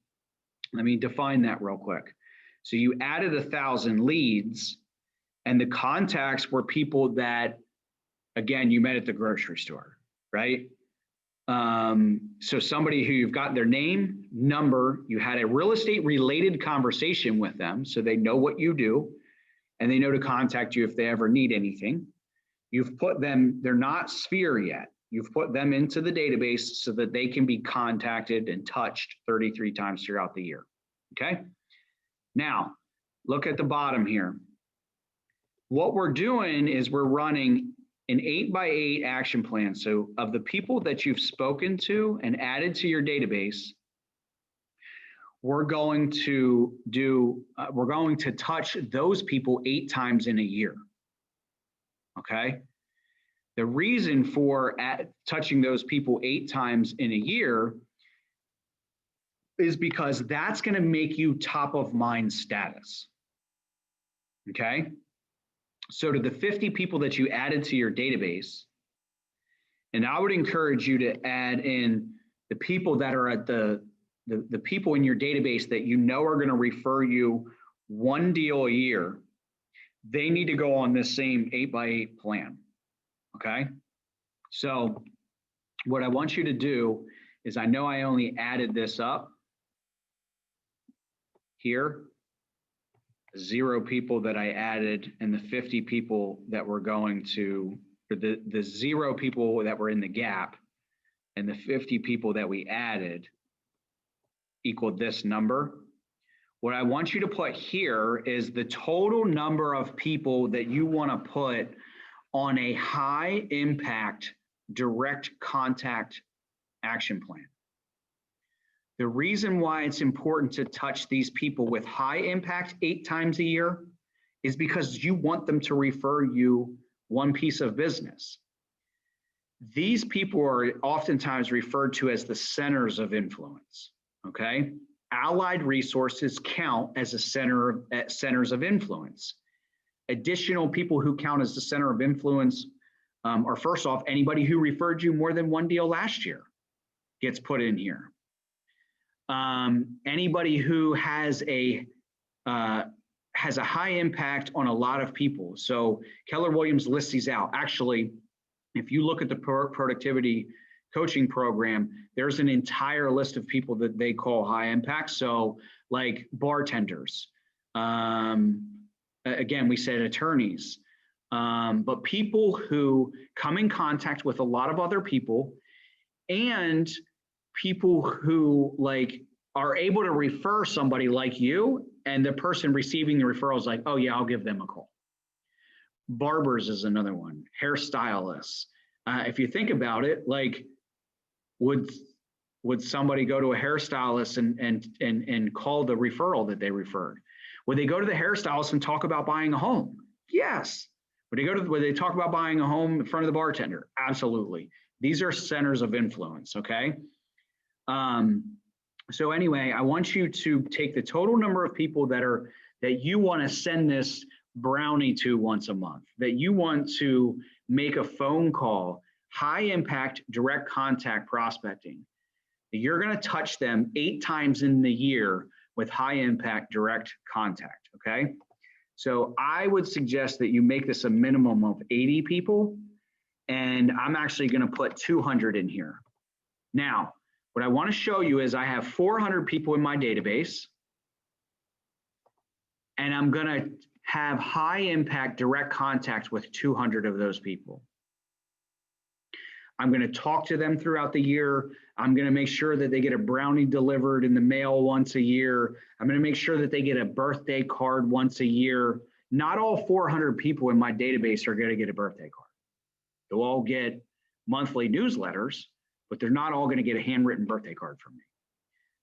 let me define that real quick. So you added 1,000 leads, and the contacts were people that, again, you met at the grocery store, right? So somebody who you've got their name, number, you had a real estate related conversation with them, so they know what you do, and they know to contact you if they ever need anything. You've put them, they're not Sphere yet. You've put them into the database so that they can be contacted and touched 33 times throughout the year, okay? Now, look at the bottom here. What we're doing is we're running an 8x8 action plan. So of the people that you've spoken to and added to your database, we're going to touch those people 8 times in a year, okay? The reason for touching those people 8 times in a year is because that's going to make you top of mind status. Okay? So to the 50 people that you added to your database, and I would encourage you to add in the people that are at the people in your database that you know are going to refer you 1 deal a year. They need to go on this same 8x8 plan. Okay? So what I want you to do is, I know I only added this up here, 0 people that I added, and the 50 people that were going to, or the 0 people that were in the gap, and the 50 people that we added equaled this number. What I want you to put here is the total number of people that you want to put on a high impact direct contact action plan. The reason why it's important to touch these people with high impact 8 times a year is because you want them to refer you 1 piece of business. These people are oftentimes referred to as the centers of influence, okay? Allied resources count as a centers of influence. Additional people who count as the center of influence are, first off, anybody who referred you more than 1 deal last year gets put in here. Anybody who has a high impact on a lot of people. So Keller Williams lists these out. Actually, if you look at the productivity coaching program, there's an entire list of people that they call high impact. So like bartenders, again, we said attorneys, but people who come in contact with a lot of other people, and people who like are able to refer somebody like you, and the person receiving the referral is like, oh yeah, I'll give them a call. Barbers is another one, hairstylists. If you think about it, like would somebody go to a hairstylist and call the referral that they referred? Would they go to the hairstylist and talk about buying a home? Yes. Would they talk about buying a home in front of the bartender? Absolutely. These are centers of influence, okay? So anyway, I want you to take the total number of people that you want to send this brownie to once a month, that you want to make a phone call, high impact direct contact prospecting. You're going to touch them 8 times in the year with high impact direct contact, okay? So I would suggest that you make this a minimum of 80 people, and I'm actually going to put 200 in here. Now, what I want to show you is I have 400 people in my database, and I'm going to have high impact direct contact with 200 of those people. I'm going to talk to them throughout the year. I'm going to make sure that they get a brownie delivered in the mail once a year. I'm going to make sure that they get a birthday card once a year. Not all 400 people in my database are going to get a birthday card. They'll all get monthly newsletters, but they're not all going to get a handwritten birthday card from me.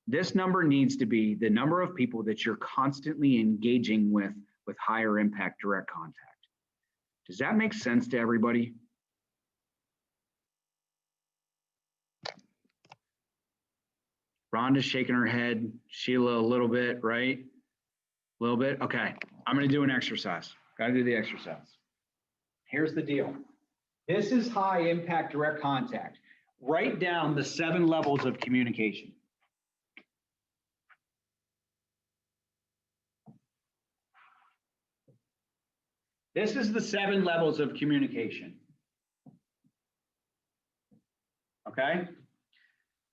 This number needs to be the number of people that you're constantly engaging with higher impact direct contact. Does that make sense to everybody? Rhonda's shaking her head. Sheila, a little bit, right? A little bit? Okay, I'm gonna do an exercise. Gotta do the exercise. Here's the deal. This is high impact direct contact. Write down the 7 levels of communication. This is the 7 levels of communication. Okay?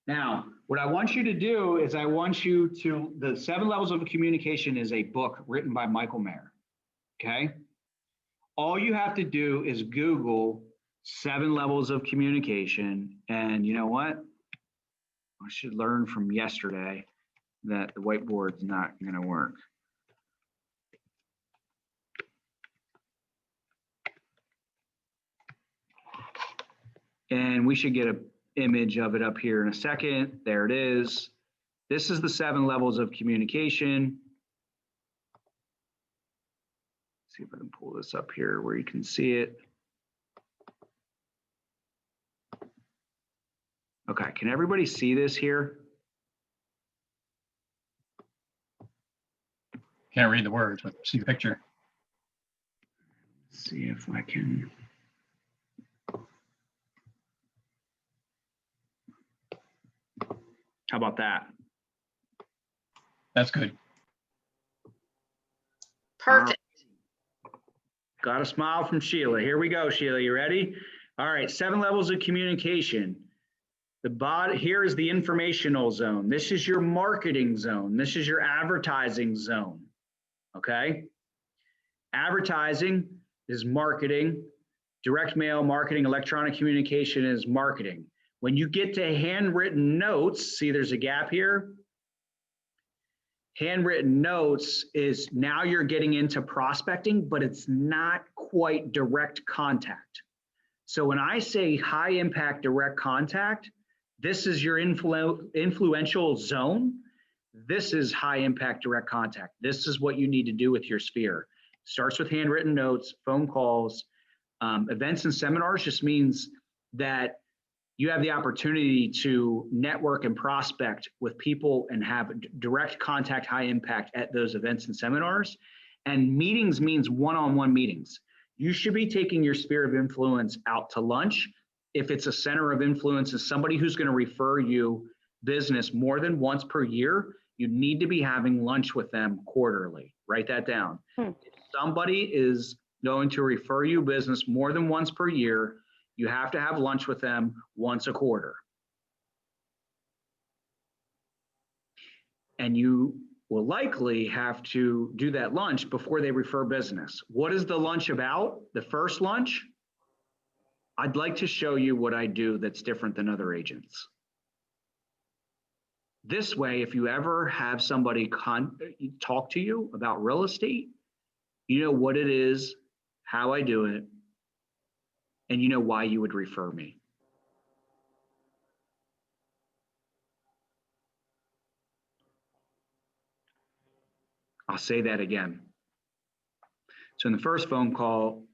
Now, what I want you to do is the 7 levels of communication is a book written by Michael Mayer. Okay? All you have to do is Google 7 levels of communication, and you know what? I should learn from yesterday that the whiteboard's not going to work. And we should get an image of it up here in a second. There it is. This is the 7 levels of communication. Let's see if I can pull this up here where you can see it. Okay, can everybody see this here? Can't read the words, but see the picture. Let's see if I can. How about that? That's good. Perfect. Got a smile from Sheila. Here we go, Sheila. You ready? All right, 7 levels of communication. The body, here is the informational zone. This is your marketing zone. This is your advertising zone. Okay? Advertising is marketing. Direct mail marketing, electronic communication is marketing. When you get to handwritten notes, see there's a gap here. Handwritten notes is now you're getting into prospecting, but it's not quite direct contact. So when I say high impact direct contact, this is your influential zone. This is high impact direct contact. This is what you need to do with your sphere. Starts with handwritten notes, phone calls, events and seminars just means that you have the opportunity to network and prospect with people and have direct contact, high impact at those events and seminars. And meetings means one-on-one meetings. You should be taking your sphere of influence out to lunch. If it's a center of influence, is somebody who's going to refer you business more than once per year, you need to be having lunch with them quarterly. Write that down. If somebody is going to refer you business more than once per year, you have to have lunch with them once a quarter. And you will likely have to do that lunch before they refer business. What is the lunch about? The first lunch? I'd like to show you what I do that's different than other agents. This way, if you ever have somebody talk to you about real estate, you know what it is, how I do it, and you know why you would refer me. I'll say that again. So in the first phone call,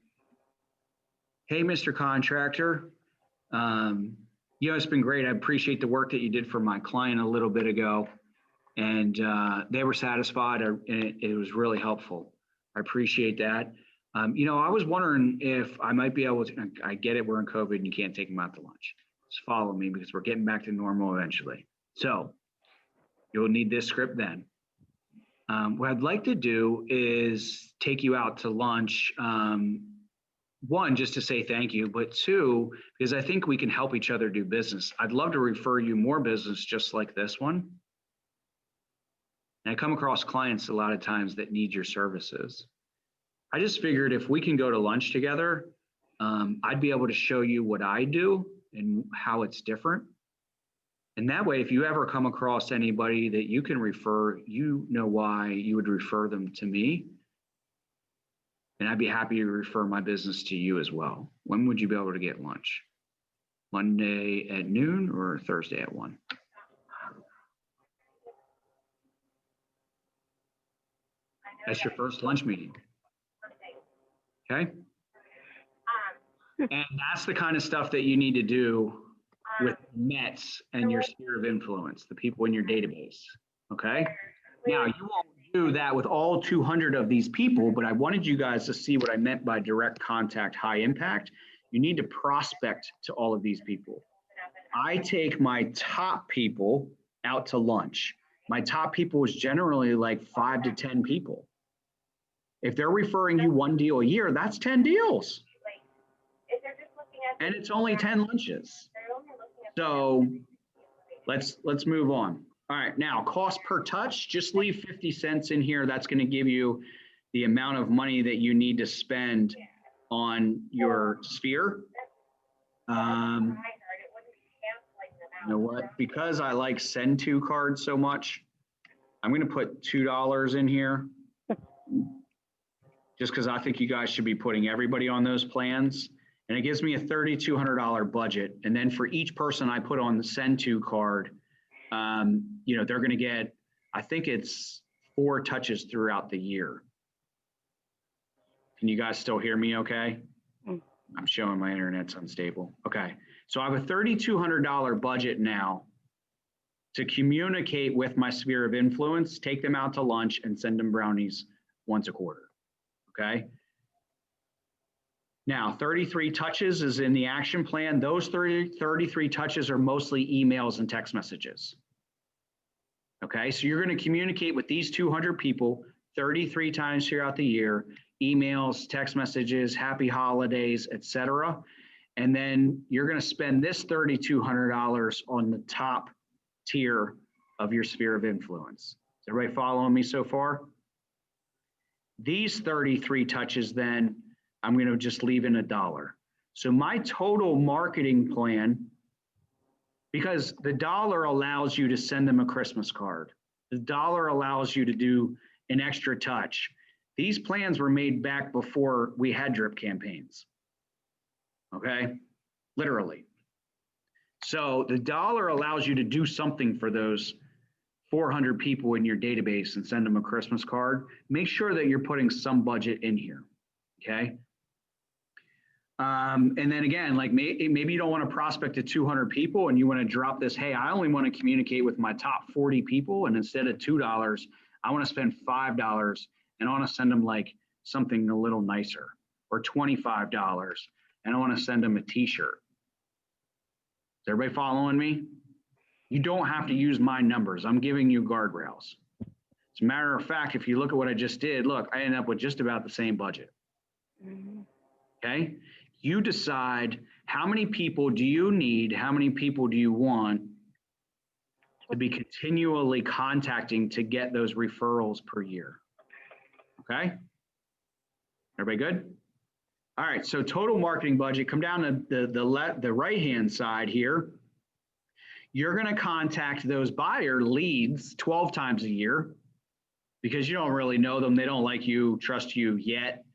hey, Mr. Contractor, it's been great. I appreciate the work that you did for my client a little bit ago. And they were satisfied and it was really helpful. I appreciate that. I was wondering if I might be able to, I get it, we're in COVID and you can't take them out to lunch. Just follow me because we're getting back to normal eventually. So you'll need this script then. What I'd like to do is take you out to lunch. One, just to say thank you, but two, because I think we can help each other do business. I'd love to refer you more business just like this one. And I come across clients a lot of times that need your services. I just figured if we can go to lunch together, I'd be able to show you what I do and how it's different. And that way, if you ever come across anybody that you can refer, you know why you would refer them to me. And I'd be happy to refer my business to you as well. When would you be able to get lunch? Monday at noon or Thursday at 1? That's your first lunch meeting. Okay? And that's the kind of stuff that you need to do with METs and your sphere of influence, the people in your database. Okay? Now, you won't do that with all 200 of these people, but I wanted you guys to see what I meant by direct contact, high impact. You need to prospect to all of these people. I take my top people out to lunch. My top people is generally like 5 to 10 people. If they're referring you 1 deal a year, that's 10 deals. And it's only 10 lunches. So let's move on. All right, now cost per touch, just leave 50 cents in here. That's going to give you the amount of money that you need to spend on your sphere. You know what? Because I like send to cards so much, I'm going to put $2 in here. Just because I think you guys should be putting everybody on those plans. And it gives me a $3,200 budget. And then for each person I put on the send to card, they're going to get, I think it's 4 touches throughout the year. Can you guys still hear me okay? I'm showing my internet's unstable. Okay. So I have a $3,200 budget now to communicate with my sphere of influence, take them out to lunch and send them brownies once a quarter, okay? Now, 33 touches is in the action plan. Those 33 touches are mostly emails and text messages. Okay, so you're going to communicate with these 200 people 33 times throughout the year, emails, text messages, happy holidays, etc. And then you're going to spend this $3,200 on the top tier of your sphere of influence. Is everybody following me so far? These 33 touches then, I'm going to just leave in $1. So my total marketing plan, because the dollar allows you to send them a Christmas card. The dollar allows you to do an extra touch. These plans were made back before we had drip campaigns. Okay, literally. So the dollar allows you to do something for those 400 people in your database and send them a Christmas card. Make sure that you're putting some budget in here, okay? And then again, like maybe you don't want to prospect to 200 people and you want to drop this, hey, I only want to communicate with my top 40 people, and instead of $2, I want to spend $5 and I want to send them like something a little nicer, or $25 and I want to send them a t-shirt. Is everybody following me? You don't have to use my numbers. I'm giving you guardrails. As a matter of fact, if you look at what I just did, look, I ended up with just about the same budget. Okay? You decide how many people do you need, how many people do you want to be continually contacting to get those referrals per year. Okay? Everybody good? All right, so total marketing budget, come down to the right-hand side here. You're gonna contact those buyer leads 12 times a year because you don't really know them. They don't like you, trust you yet.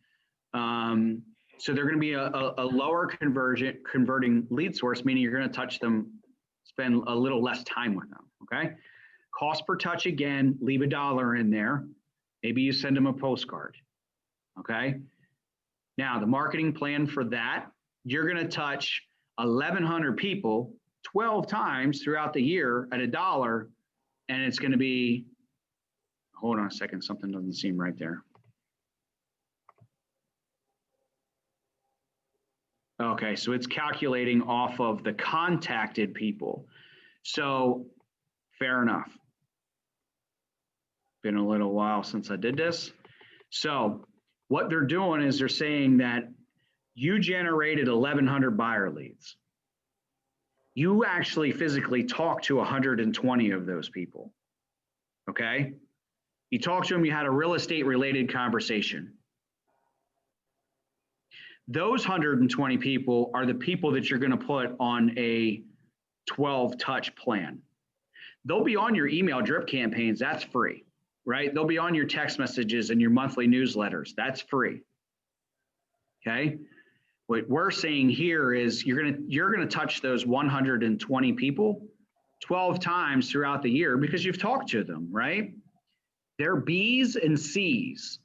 So they're going to be a lower converting lead source, meaning you're going to touch them, spend a little less time with them, okay? Cost per touch, again, leave $1 in there. Maybe you send them a postcard, okay? Now, the marketing plan for that, you're going to touch 1,100 people 12 times throughout the year at $1, and it's going to be, hold on a second, something doesn't seem right there. Okay, so it's calculating off of the contacted people. So fair enough. Been a little while since I did this. So what they're doing is they're saying that you generated 1,100 buyer leads. You actually physically talked to 120 of those people, okay? You talked to them, you had a real estate related conversation. Those 120 people are the people that you're going to put on a 12 touch plan. They'll be on your email drip campaigns, that's free, right? They'll be on your text messages and your monthly newsletters, that's free. Okay? What we're saying here is you're going to touch those 120 people 12 times throughout the year because you've talked to them, right? They're B's and C's.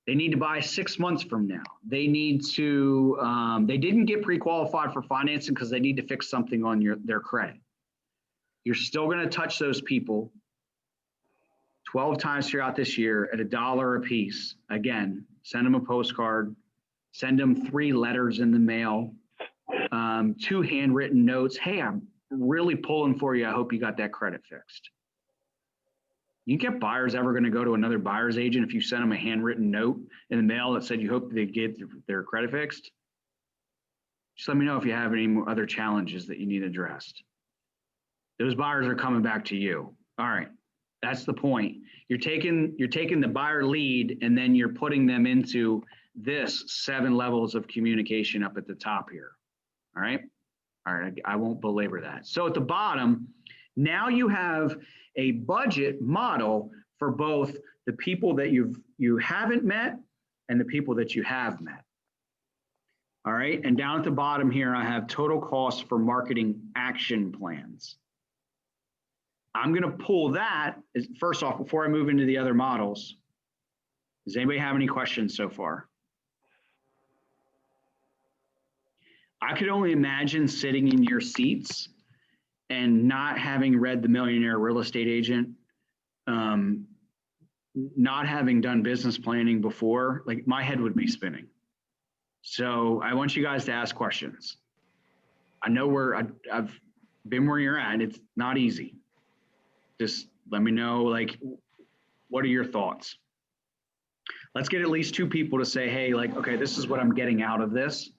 They need to buy 6 months from now. They need to, they didn't get pre-qualified for financing because they need to fix something on their credit. You're still going to touch those people 12 times throughout this year at $1 a piece. Again, send them a postcard, send them 3 letters in the mail, 2 handwritten notes. Hey, I'm really pulling for you. I hope you got that credit fixed. You get buyers ever going to go to another buyer's agent if you send them a handwritten note in the mail that said you hope they get their credit fixed? Just let me know if you have any other challenges that you need addressed. Those buyers are coming back to you. All right, that's the point. You're taking the buyer lead and then you're putting them into this 7 levels of communication up at the top here. All right, I won't belabor that. So at the bottom, now you have a budget model for both the people that you haven't met and the people that you have met. All right, and down at the bottom here, I have total costs for marketing action plans. I'm going to pull that, first off, before I move into the other models. Does anybody have any questions so far? I could only imagine sitting in your seats and not having read The Millionaire Real Estate Agent, not having done business planning before, like my head would be spinning. So I want you guys to ask questions. I know I've been where you're at. It's not easy. Just let me know, like, what are your thoughts? Let's get at least 2 people to say, hey, like, okay, this is what I'm getting out of this.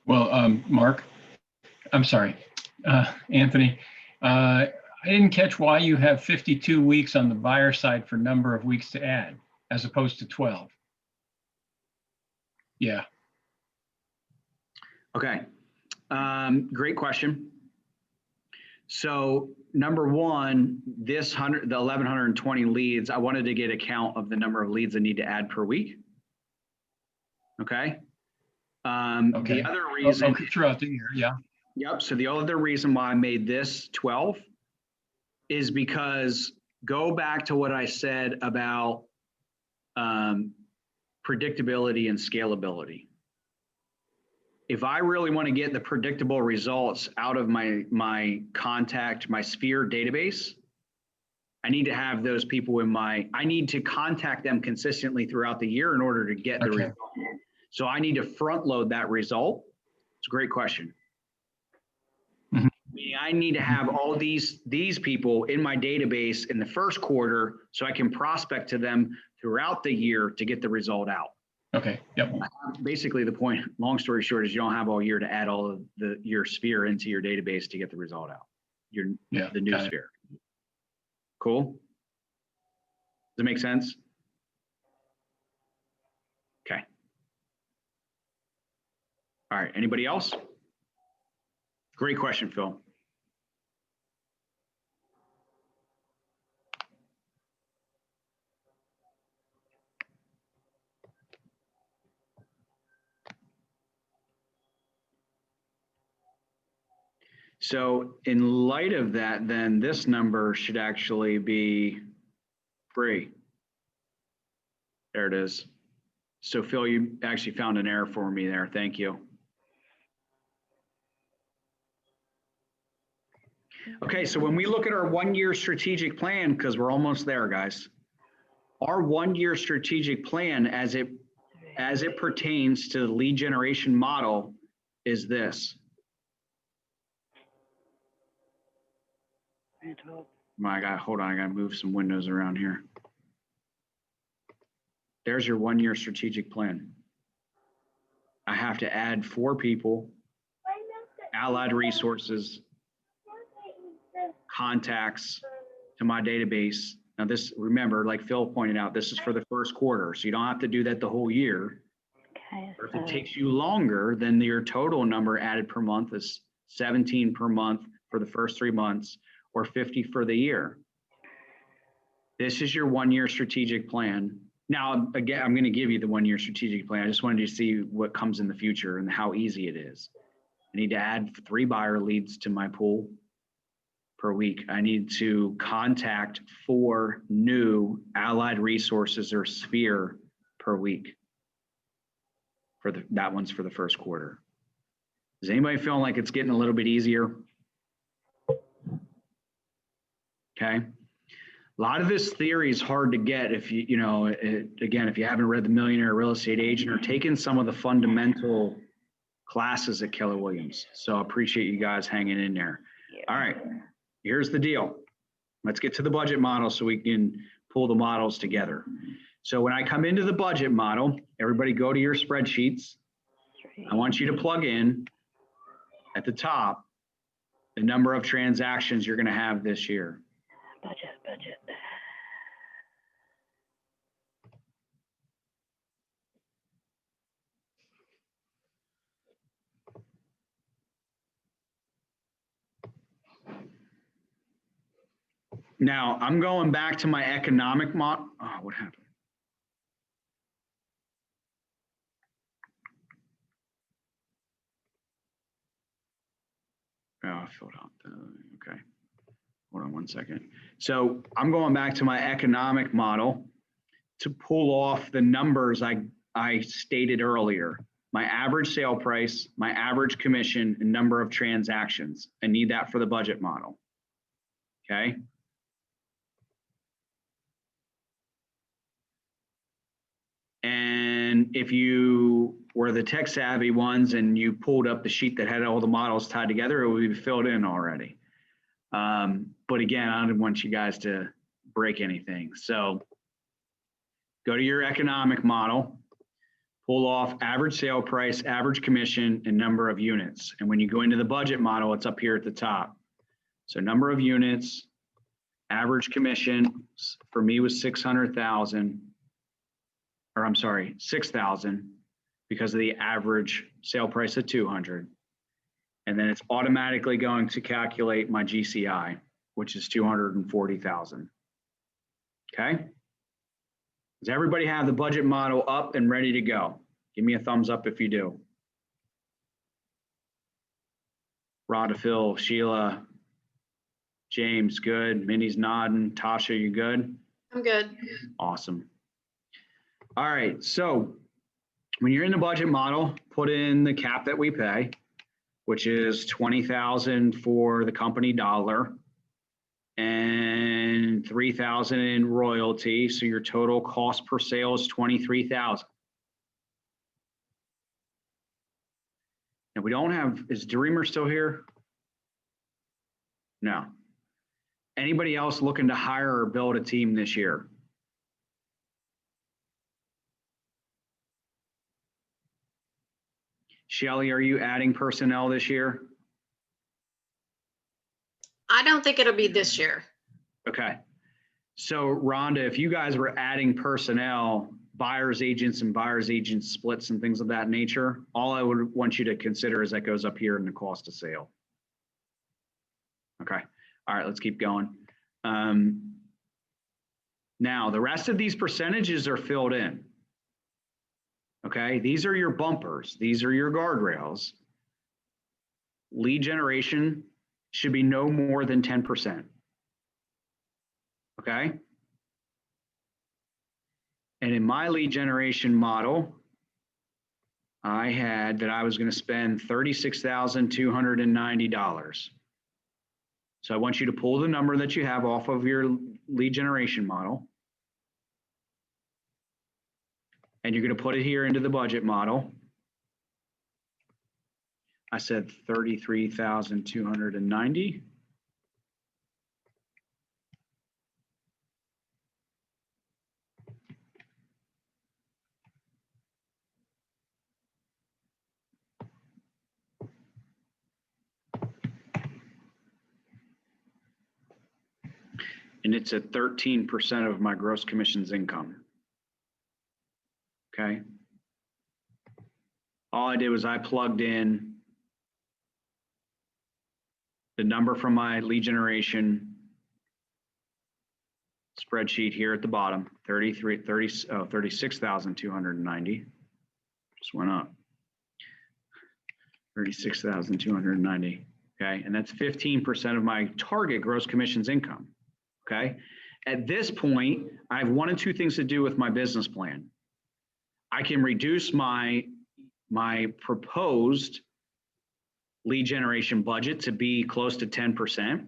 Well, Mark, I'm sorry, Anthony, I didn't catch why you have 52 weeks on the buyer side for number of weeks to add as opposed to 12. Yeah. Okay. Great question. So number one, the 1,120 leads, I wanted to get a count of the number of leads I need to add per week. Okay. Okay. The other reason throughout the year. Yeah. Yep. So the other reason why I made this 12 is because go back to what I said about predictability and scalability. If I really want to get the predictable results out of my contact, my sphere database, I need to have those people I need to contact them consistently throughout the year in order to get the result. So I need to front load that result. It's a great question. Mhm. Meaning I need to have all these people in my database in the first quarter so I can prospect to them throughout the year to get the result out. Okay. Yep. Basically, the point, long story short, is you don't have all year to add all of your sphere into your database to get the result out. The new sphere. Cool. Does it make sense? Okay. All right. Anybody else? Great question, Phil. So in light of that, then this number should actually be free. There it is. So Phil, you actually found an error for me there. Thank you. Okay, so when we look at our 1-year strategic plan, because we're almost there, guys, our 1-year strategic plan as it pertains to the lead generation model is this. My God, hold on, I gotta move some windows around here. There's your 1-year strategic plan. I have to add 4 people, allied resources, contacts to my database. Now this, remember, like Phil pointed out, this is for the first quarter, so you don't have to do that the whole year. Okay. Or if it takes you longer, then your total number added per month is 17 per month for the first 3 months, or 50 for the year. This is your 1-year strategic plan. Now, again, I'm going to give you the 1-year strategic plan. I just wanted you to see what comes in the future and how easy it is. I need to add 3 buyer leads to my pool per week. I need to contact 4 new allied resources or sphere per week. That one's for the first quarter. Is anybody feeling like it's getting a little bit easier? Okay. A lot of this theory is hard to get if again, if you haven't read The Millionaire Real Estate Agent or taken some of the fundamental classes at Keller Williams. So I appreciate you guys hanging in there. All right, here's the deal. Let's get to the budget model so we can pull the models together. So when I come into the budget model, everybody go to your spreadsheets. I want you to plug in at the top the number of transactions you're going to have this year. Budget. Now I'm going back to my economic model. Oh, what happened? Oh, I filled out okay. Hold on one second. So I'm going back to my economic model to pull off the numbers I stated earlier. my average sale price, my average commission, and number of transactions. I need that for the budget model. Okay. And if you were the tech savvy ones and you pulled up the sheet that had all the models tied together, it would be filled in already. But again, I don't want you guys to break anything. So go to your economic model, pull off average sale price, average commission, and number of units. And when you go into the budget model, it's up here at the top. So number of units, average commission for me was 600,000, or I'm sorry, 6,000 because of the average sale price of 200. And then it's automatically going to calculate my GCI, which is 240,000. Okay. Does everybody have the budget model up and ready to go? Give me a thumbs up if you do. Rhonda, Phil, Sheila, James, good. Minnie's nodding. Tasha, you good? I'm good. Awesome. All right, so when you're in the budget model, put in the cap that we pay, which is 20,000 for the company dollar and 3,000 in royalty. So your total cost per sale is 23,000. And we don't have, is Dreamer still here? No. Anybody else looking to hire or build a team this year? Shelly, are you adding personnel this year? I don't think it'll be this year. Okay. So Rhonda, if you guys were adding personnel, buyer's agents and buyer's agent splits and things of that nature, all I would want you to consider is that goes up here in the cost of sale. Okay. All right, let's keep going. Now, the rest of these percentages are filled in. Okay, these are your bumpers. These are your guardrails. Lead generation should be no more than 10%. Okay. And in my lead generation model, I had that I was going to spend $36,290. So I want you to pull the number that you have off of your lead generation model. And you're going to put it here into the budget model. I said 33,290. And it's at 13% of my gross commissions income. Okay. All I did was I plugged in the number from my lead generation spreadsheet here at the bottom, 36,290. Just went up. 36,290. Okay. And that's 15% of my target gross commissions income. Okay. At this point, I have one of two things to do with my business plan. I can reduce my proposed lead generation budget to be close to 10%.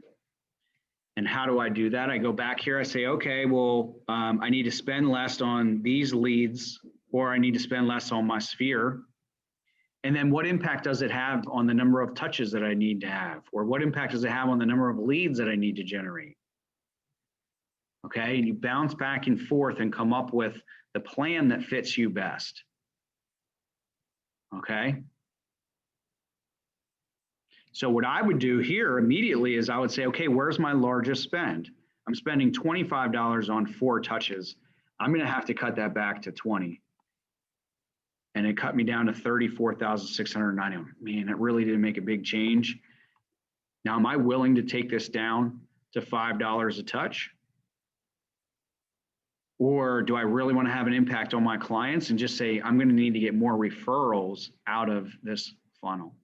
And how do I do that? I go back here, I say, okay, well, I need to spend less on these leads, or I need to spend less on my sphere. And then what impact does it have on the number of touches that I need to have? Or what impact does it have on the number of leads that I need to generate? Okay, and you bounce back and forth and come up with the plan that fits you best. Okay. So what I would do here immediately is I would say, okay, where's my largest spend? I'm spending $25 on 4 touches. I'm going to have to cut that back to 20. And it cut me down to 34,690. Man, it really didn't make a big change. Now, am I willing to take this down to $5 a touch? Or do I really want to have an impact on my clients and just say, I'm going to need to get more referrals out of this funnel?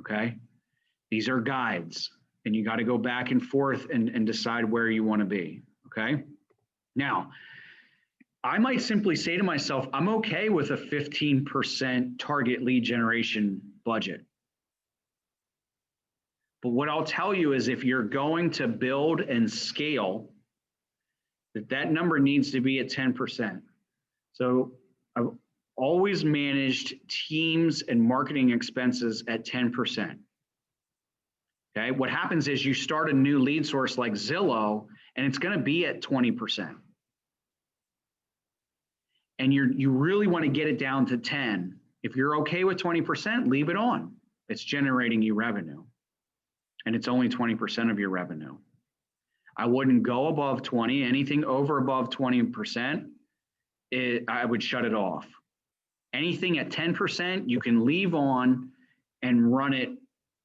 Okay. These are guides, and you got to go back and forth and decide where you want to be. Okay. Now, I might simply say to myself, I'm okay with a 15% target lead generation budget. But what I'll tell you is if you're going to build and scale, that number needs to be at 10%. So I've always managed teams and marketing expenses at 10%. Okay, what happens is you start a new lead source like Zillow, and it's going to be at 20%. And you really want to get it down to 10. If you're okay with 20%, leave it on. It's generating you revenue. And it's only 20% of your revenue. I wouldn't go above 20. Anything over above 20%, I would shut it off. Anything at 10%, you can leave on and run it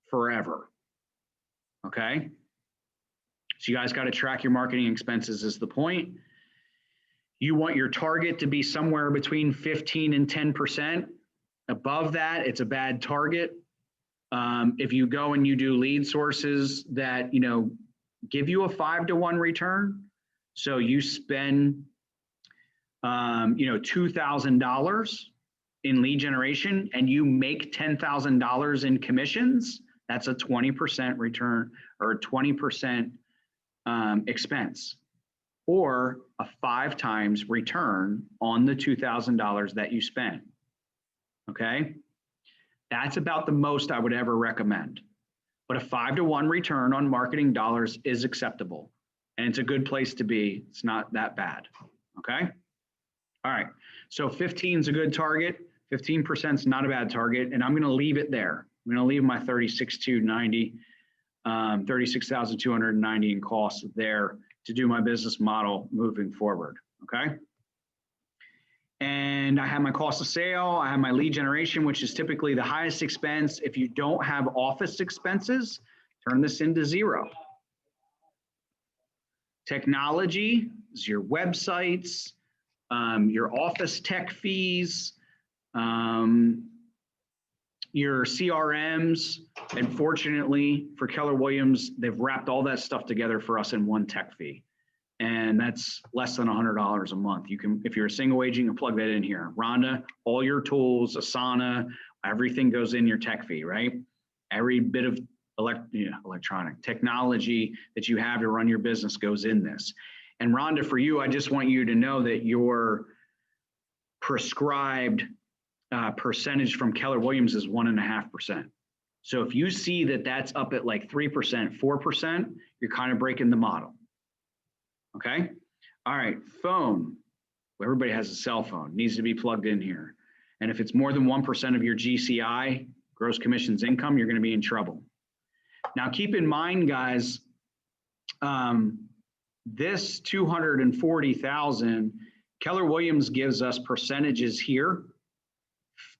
forever. Okay? So you guys got to track your marketing expenses is the point. You want your target to be somewhere between 15 and 10%. Above that, it's a bad target. If you go and you do lead sources that, give you a 5-to-1 return, so you spend, $2,000 in lead generation and you make $10,000 in commissions, that's a 20% return or 20% expense, or a 5 times return on the $2,000 that you spent. Okay? That's about the most I would ever recommend. But a 5-to-1 return on marketing dollars is acceptable. And it's a good place to be. It's not that bad. Okay? All right. So 15 is a good target. 15% is not a bad target. And I'm going to leave it there. I'm going to leave my 36,290, 36,290 in costs there to do my business model moving forward. Okay? And I have my cost of sale, I have my lead generation, which is typically the highest expense. If you don't have office expenses, turn this into 0. Technology is your websites, your office tech fees, your CRMs. And fortunately for Keller Williams, they've wrapped all that stuff together for us in one tech fee. And that's less than $100 a month. You can, if you're a single agent, you can plug that in here. Rhonda, all your tools, Asana, everything goes in your tech fee, right? Every bit of electronic technology that you have to run your business goes in this. And Rhonda, for you, I just want you to know that your prescribed percentage from Keller Williams is 1.5%. So if you see that that's up at like 3%, 4%, you're kind of breaking the model. Okay. All right. Phone. Well, everybody has a cell phone. Needs to be plugged in here. And if it's more than 1% of your GCI, gross commissions income, you're going to be in trouble. Now, keep in mind, guys, this 240,000, Keller Williams gives us percentages here,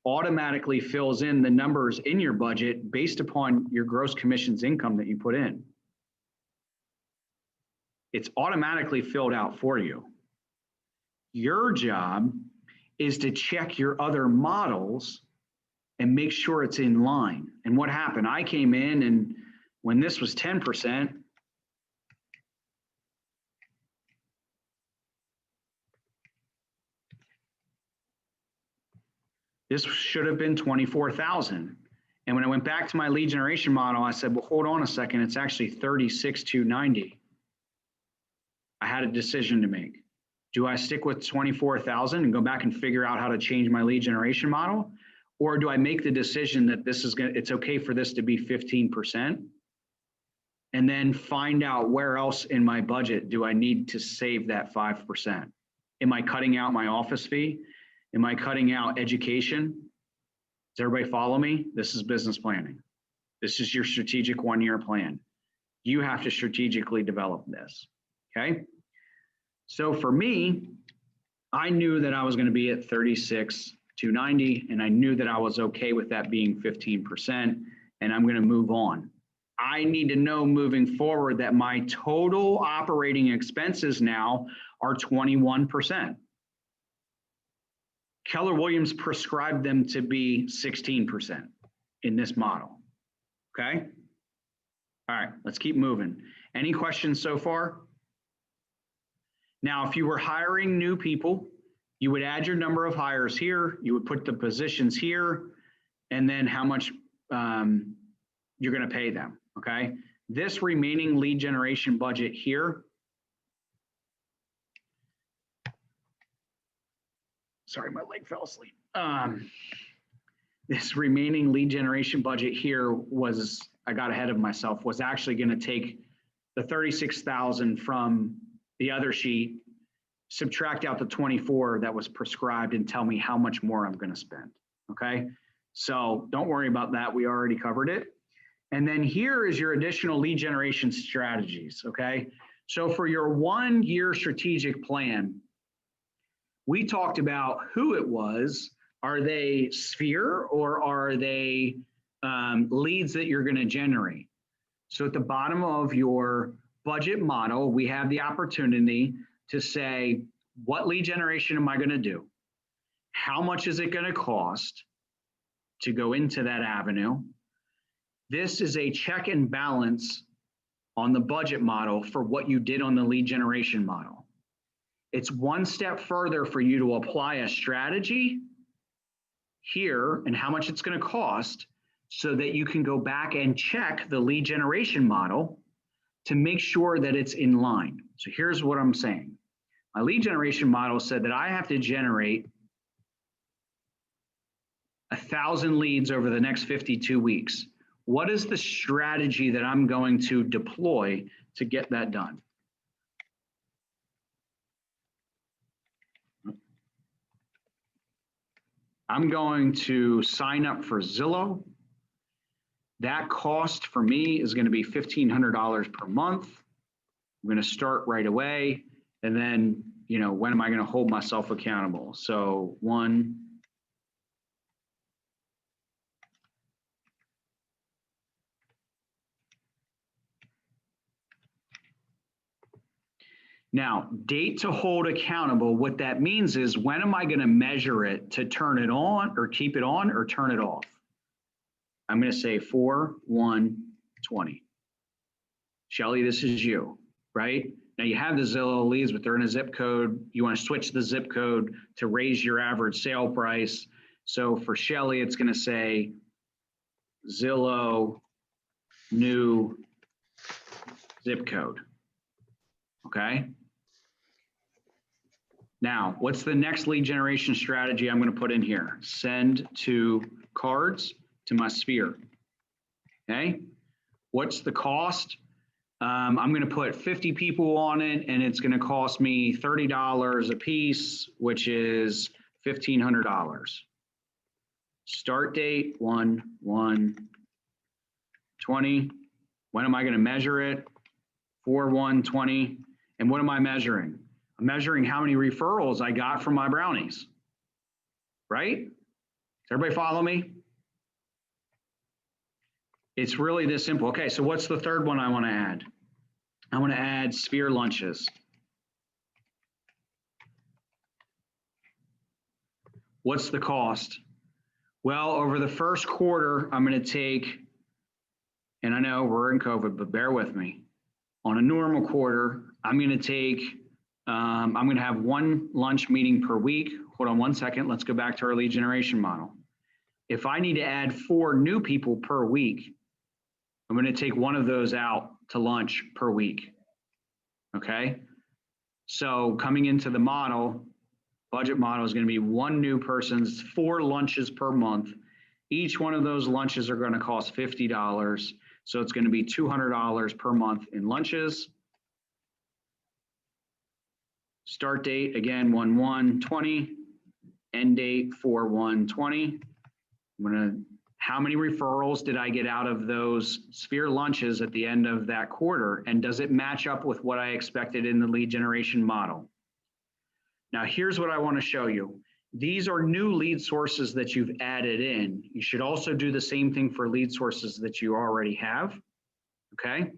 automatically fills in the numbers in your budget based upon your gross commissions income that you put in. It's automatically filled out for you. Your job is to check your other models and make sure it's in line. And what happened? I came in, and when this was 10%, this should have been 24,000. And when I went back to my lead generation model, I said, well, hold on a second. It's actually 36,290. I had a decision to make. Do I stick with 24,000 and go back and figure out how to change my lead generation model? Or do I make the decision that it's okay for this to be 15%? And then find out where else in my budget do I need to save that 5%? Am I cutting out my office fee? Am I cutting out education? Does everybody follow me? This is business planning. This is your strategic 1-year plan. You have to strategically develop this. Okay. So for me, I knew that I was going to be at 36,290, and I knew that I was okay with that being 15%, and I'm going to move on. I need to know moving forward that my total operating expenses now are 21%. Keller Williams prescribed them to be 16% in this model. Okay. All right, let's keep moving. Any questions so far? Now, if you were hiring new people, You would add your number of hires here, you would put the positions here, and then how much you're going to pay them, okay? This remaining lead generation budget here, sorry, my leg fell asleep. This remaining lead generation budget here was, I got ahead of myself, was actually going to take the 36,000 from the other sheet, subtract out the 24 that was prescribed, and tell me how much more I'm going to spend, okay? So don't worry about that. We already covered it. And then here is your additional lead generation strategies, okay? So for your 1 year strategic plan, we talked about who it was. Are they sphere or are they leads that you're going to generate? So at the bottom of your budget model, we have the opportunity to say, what lead generation am I going to do? How much is it going to cost to go into that avenue? This is a check and balance on the budget model for what you did on the lead generation model. It's one step further for you to apply a strategy here and how much it's going to cost so that you can go back and check the lead generation model to make sure that it's in line. So here's what I'm saying. My lead generation model said that I have to generate 1,000 leads over the next 52 weeks. What is the strategy that I'm going to deploy to get that done? I'm going to sign up for Zillow. That cost for me is going to be $1,500 per month. I'm going to start right away. And then, you know, when am I going to hold myself accountable? So one, now, date to hold accountable, what that means is when am I going to measure it to turn it on or keep it on or turn it off? I'm going to say 4/1/20. Shelly, this is you, right? Now you have the Zillow leads, but they're in a zip code. You want to switch the zip code to raise your average sale price. So for Shelly, it's going to say Zillow new zip code. Okay. Now, what's the next lead generation strategy I'm going to put in here? Send to cards to my sphere. Okay. What's the cost? I'm going to put 50 people on it, and it's going to cost me $30 a piece, which is $1,500. Start date 1/1/20. When am I going to measure it? 4/1/20. And what am I measuring? I'm measuring how many referrals I got from my brownies, right? Does everybody follow me? It's really this simple. Okay, so what's the third one I want to add? I want to add sphere lunches. What's the cost? Well, over the first quarter, I'm going to take, and I know we're in COVID, but bear with me. On a normal quarter, I'm going to take, I'm going to have one lunch meeting per week. Hold on one second. Let's go back to our lead generation model. If I need to add 4 new people per week, I'm going to take one of those out to lunch per week. Okay. So coming into the model, budget model is going to be 1 new person's 4 lunches per month. Each one of those lunches are going to cost $50. So it's going to be $200 per month in lunches. Start date, again, 1/1/20. End date, 4/1/20. I'm going to, how many referrals did I get out of those sphere lunches at the end of that quarter? And does it match up with what I expected in the lead generation model? Now, here's what I want to show you. These are new lead sources that you've added in. You should also do the same thing for lead sources that you already have, okay?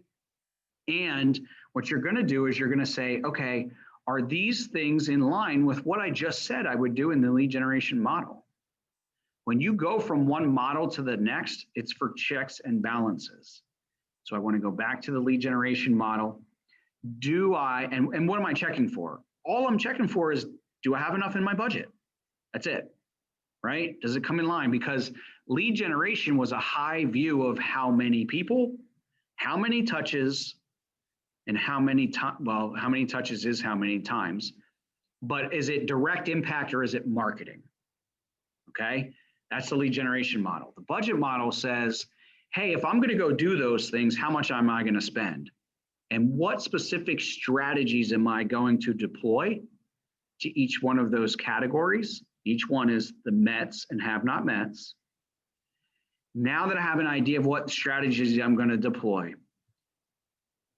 And what you're going to do is you're going to say, okay, are these things in line with what I just said I would do in the lead generation model? When you go from one model to the next, it's for checks and balances. So I want to go back to the lead generation model. Do I, and what am I checking for? All I'm checking for is, Do I have enough in my budget? That's it, right? Does it come in line? Because lead generation was a high view of how many people, how many touches, and how many how many touches is how many times, but is it direct impact or is it marketing? Okay, that's the lead generation model. The budget model says, hey, if I'm going to go do those things, how much am I going to spend? And what specific strategies am I going to deploy to each one of those categories? Each one is the Mets and have not Mets. Now that I have an idea of what strategies I'm going to deploy,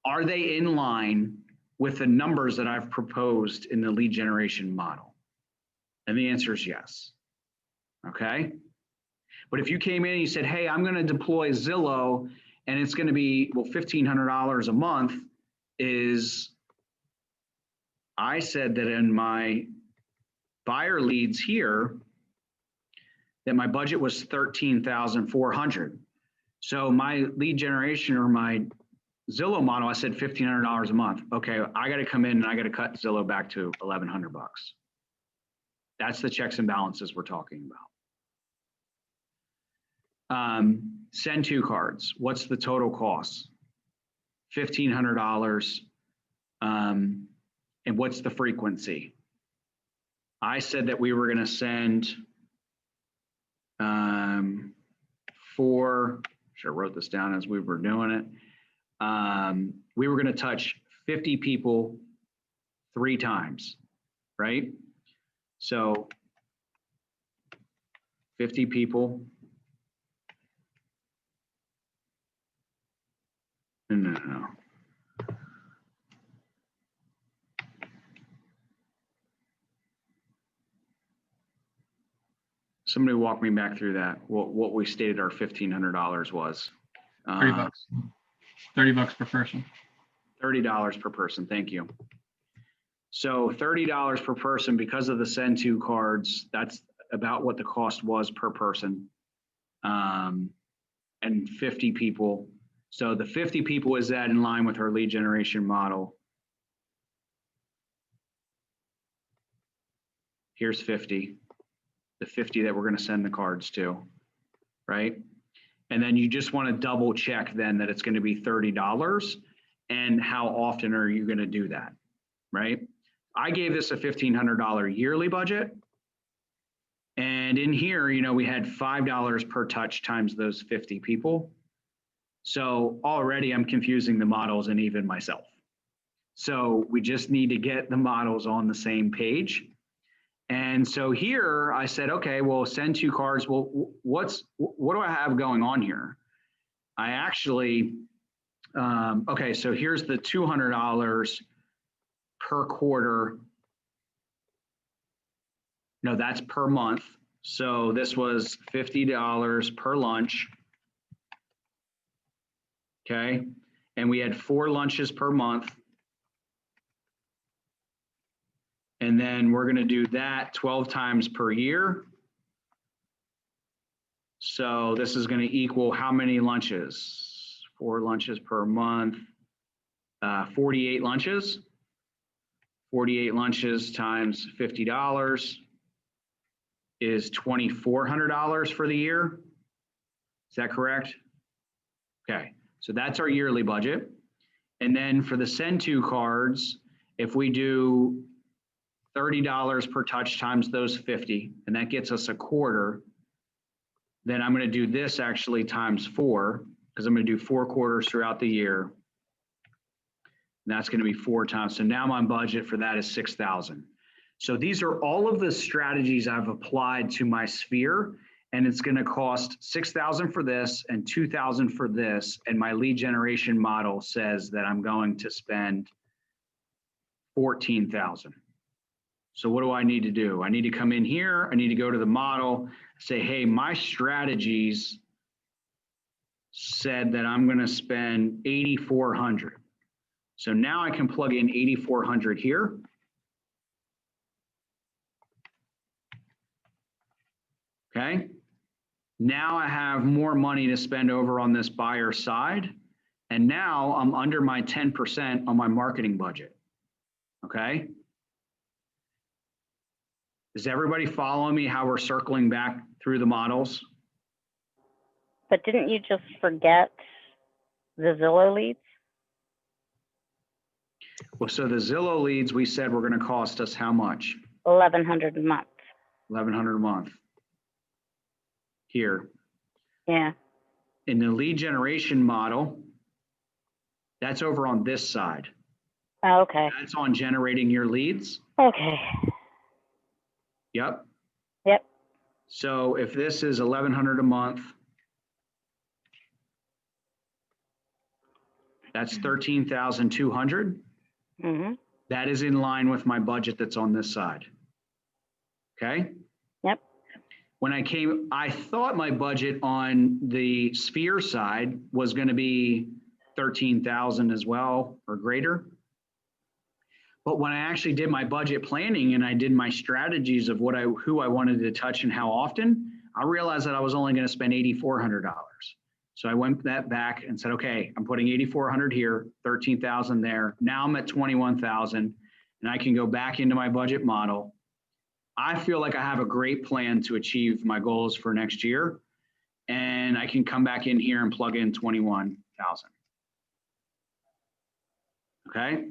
are they in line with the numbers that I've proposed in the lead generation model? And the answer is yes. Okay. But if you came in and you said, hey, I'm going to deploy Zillow and it's going to be, well, $1,500 a month is, I said that in my buyer leads here, that my budget was 13,400. So my lead generation or my Zillow model, I said $1,500 a month. Okay, I got to come in and I got to cut Zillow back to $1,100 bucks. That's the checks and balances we're talking about. Send to cards. What's the total cost? $1,500. And what's the frequency? I said that we were going to send should have wrote this down as we were doing it. We were going to touch 50 people 3 times, right? So 50 people. No. Somebody walk me back through that. What we stated our $1,500 was. $30. $30 per person. $30 per person. Thank you. So $30 per person because of the send to cards. That's about what the cost was per person. And 50 people. So the 50 people is that in line with our lead generation model. Here's 50. The 50 that we're going to send the cards to, right? And then you just want to double check then that it's going to be $30 and how often are you going to do that, right? I gave this a $1,500 yearly budget. And in here, you know, we had $5 per touch times those 50 people. So already I'm confusing the models and even myself. So we just need to get the models on the same page. And so here I said, okay, well, send to cards. Well, what do I have going on here? I actually, okay, so here's the $200 per quarter. No, that's per month. So this was $50 per lunch. Okay. And we had 4 lunches per month. And then we're going to do that 12 times per year. So this is going to equal how many lunches? 4 lunches per month, 48 lunches. 48 lunches times $50 is $2,400 for the year. Is that correct? Okay, so that's our yearly budget. And then for the send to cards, if we do $30 per touch times those 50, and that gets us a quarter, then I'm going to do this actually times 4, because I'm going to do 4 quarters throughout the year. And that's going to be 4 times. So now my budget for that is $6,000. So these are all of the strategies I've applied to my sphere, and it's going to cost $6,000 for this and $2,000 for this. And my lead generation model says that I'm going to spend $14,000. So what do I need to do? I need to come in here. I need to go to the model, say, hey, my strategies said that I'm going to spend $8,400. So now I can plug in $8,400 here. Okay. Now I have more money to spend over on this buyer side. And now I'm under my 10% on my marketing budget. Okay. Is everybody following me how we're circling back through the models? But didn't you just forget the Zillow leads? Well, so the Zillow leads, we said were going to cost us how much? 1,100 a month. 1,100 a month. Here. Yeah. In the lead generation model, that's over on this side. Oh, okay. That's on generating your leads. Okay. Yep. Yep. So if this is 1,100 a month, that's 13,200. Mm-hmm. That is in line with my budget that's on this side. Okay. Yep. When I thought my budget on the Sphere side was going to be 13,000 as well or greater. But when I actually did my budget planning and I did my strategies of who I wanted to touch and how often, I realized that I was only going to spend $8,400. So I went back and said, okay, I'm putting 8,400 here, 13,000 there. Now I'm at 21,000 and I can go back into my budget model. I feel like I have a great plan to achieve my goals for next year. And I can come back in here and plug in 21,000. Okay.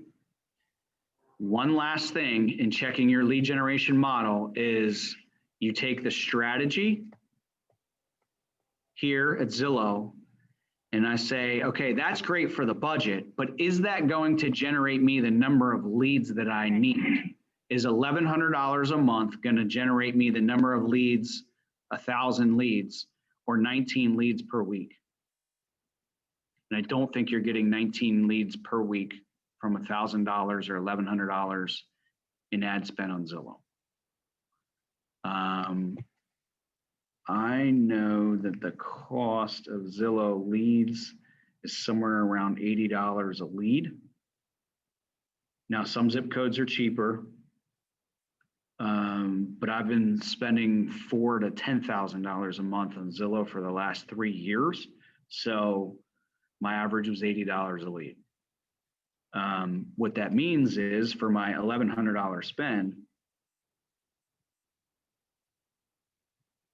One last thing in checking your lead generation model is you take the strategy here at Zillow and I say, okay, that's great for the budget, but is that going to generate me the number of leads that I need? Is $1,100 a month going to generate me the number of leads, 1,000 leads, or 19 leads per week? And I don't think you're getting 19 leads per week from $1,000 or $1,100 in ad spend on Zillow. I know that the cost of Zillow leads is somewhere around $80 a lead. Now, some zip codes are cheaper, but I've been spending $4,000 to $10,000 a month on Zillow for the last 3 years. So my average was $80 a lead. What that means is for my $1,100 spend,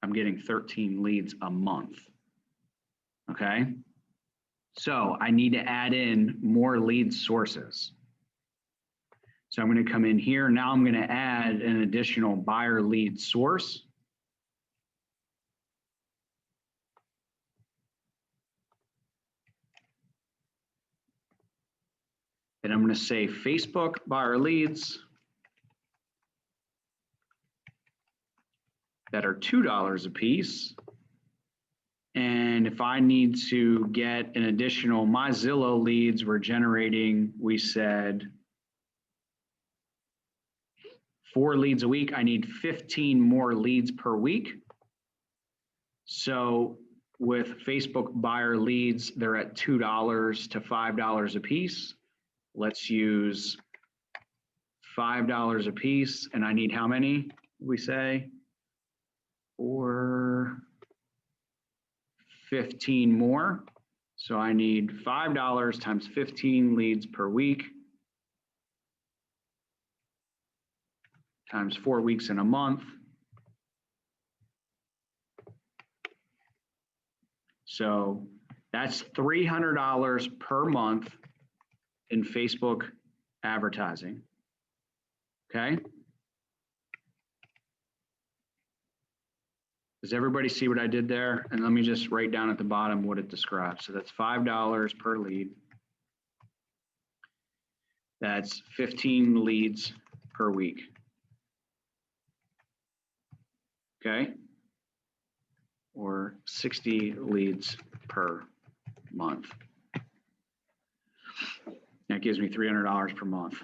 I'm getting 13 leads a month. Okay. So I need to add in more lead sources. So I'm going to come in here. Now I'm going to add an additional buyer lead source. And I'm going to say Facebook buyer leads that are $2 a piece. And if I need to get an additional, my Zillow leads we're generating, we said 4 leads a week. I need 15 more leads per week. So with Facebook buyer leads, they're at $2 to $5 a piece. Let's use $5 a piece. And I need how many, we say? Or 15 more. So I need $5 times 15 leads per week times 4 weeks in a month. So that's $300 per month in Facebook advertising. Okay. Does everybody see what I did there? And let me just write down at the bottom what it describes. So that's $5 per lead. That's 15 leads per week. Okay. Or 60 leads per month. That gives me $300 per month.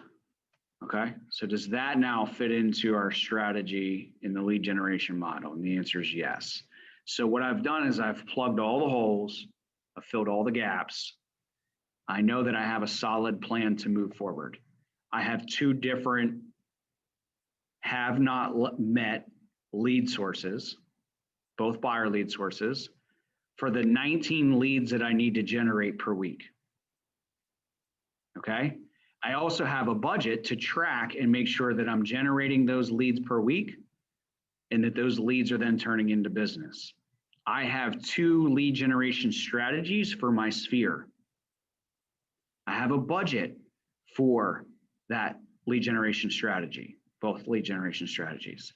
Okay, so does that now fit into our strategy in the lead generation model? And the answer is yes. So what I've done is I've plugged all the holes, I've filled all the gaps. I know that I have a solid plan to move forward. I have 2 different have not met lead sources, both buyer lead sources, for the 19 leads that I need to generate per week. Okay. I also have a budget to track and make sure that I'm generating those leads per week and that those leads are then turning into business. I have 2 lead generation strategies for my sphere. I have a budget for that lead generation strategy, both lead generation strategies.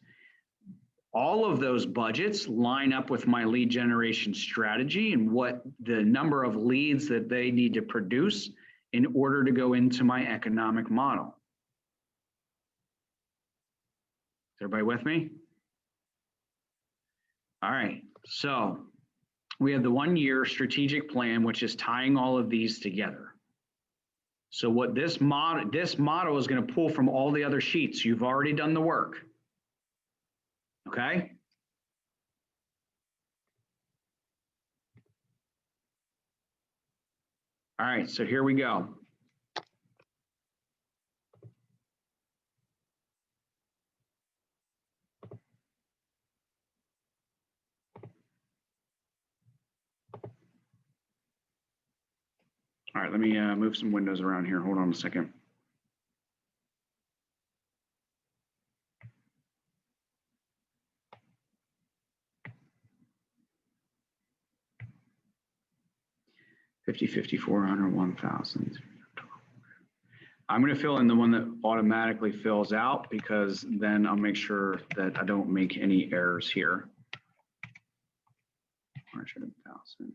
All of those budgets line up with my lead generation strategy and what the number of leads that they need to produce in order to go into my economic model. Is everybody with me? All right, so we have the 1-year strategic plan, which is tying all of these together. So what this model is going to pull from all the other sheets. You've already done the work. Okay? All right, so here we go. All right, let me move some windows around here. Hold on a second. $50, $50, $400, $1,000. I'm going to fill in the one that automatically fills out because then I'll make sure that I don't make any errors here. 100,000.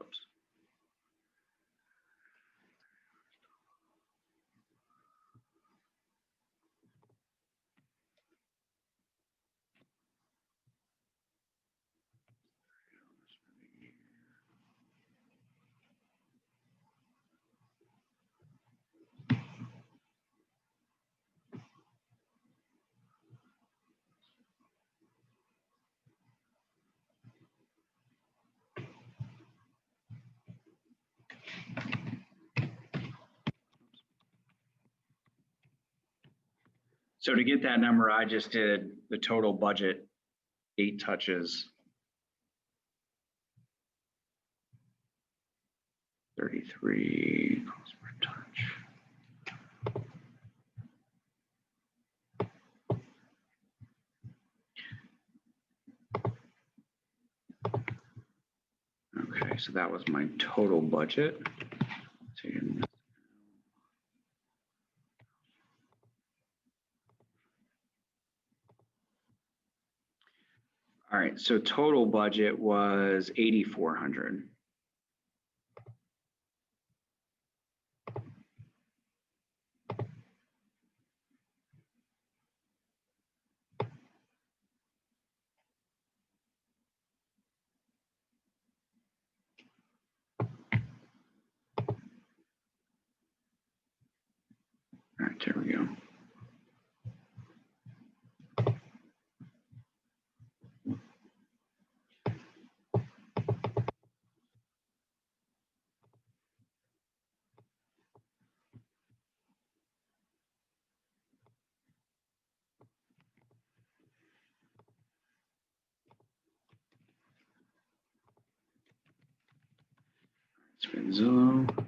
Oops. So to get that number, I just did the total budget, 8 touches. 33 calls per touch. Okay, so that was my total budget. All right, so total budget was 8,400. All right, there we go. Spin Zillow.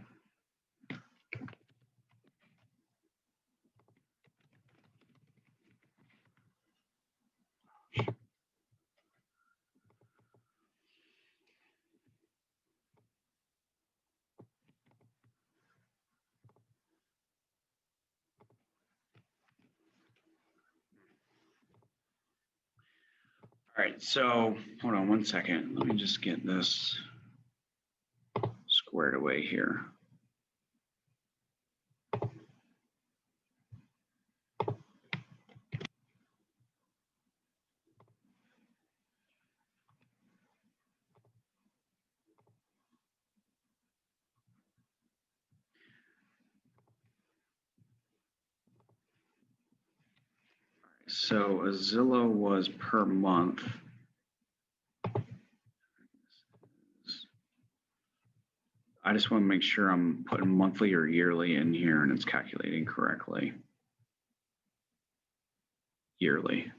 All right, so hold on one second. Let me just get this squared away here. So a Zillow was per month. I just want to make sure I'm putting monthly or yearly in here and it's calculating correctly. Yearly.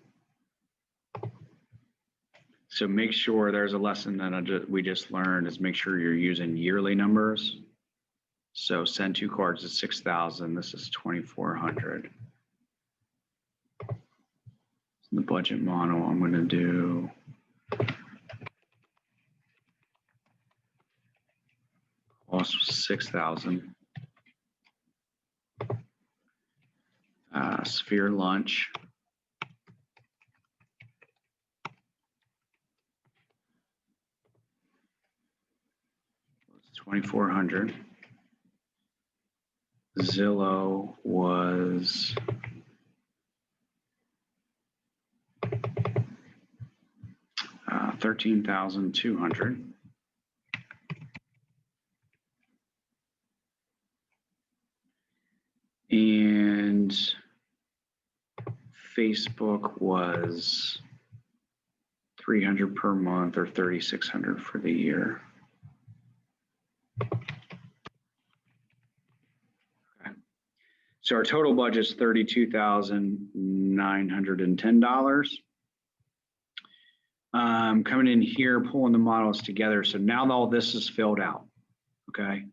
So make sure there's a lesson that we just learned is make sure you're using yearly numbers. So send 2 cards is 6,000. This is 2,400. The budget model I'm going to do. Cost was 6,000. Sphere lunch. 2,400. Zillow was 13,200. And Facebook was 300 per month or 3,600 for the year. Okay. So our total budget is $32,910. Coming in here, pulling the models together. So now all this is filled out, okay?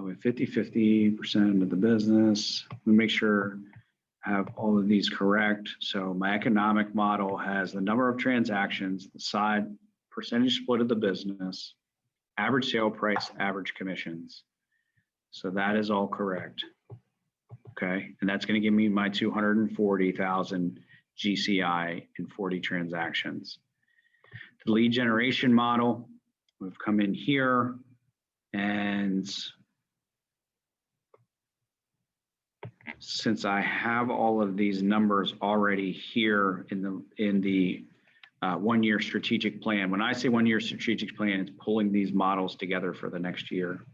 With 50% of the business, we make sure I have all of these correct. So my economic model has the number of transactions, the side percentage split of the business, average sale price, average commissions. So that is all correct, okay? And that's gonna give me my 240,000 GCI and 40 transactions. The lead generation model, we've come in here and since I have all of these numbers already here in the 1-year strategic plan, when I say 1-year strategic plan, it's pulling these models together for the next year,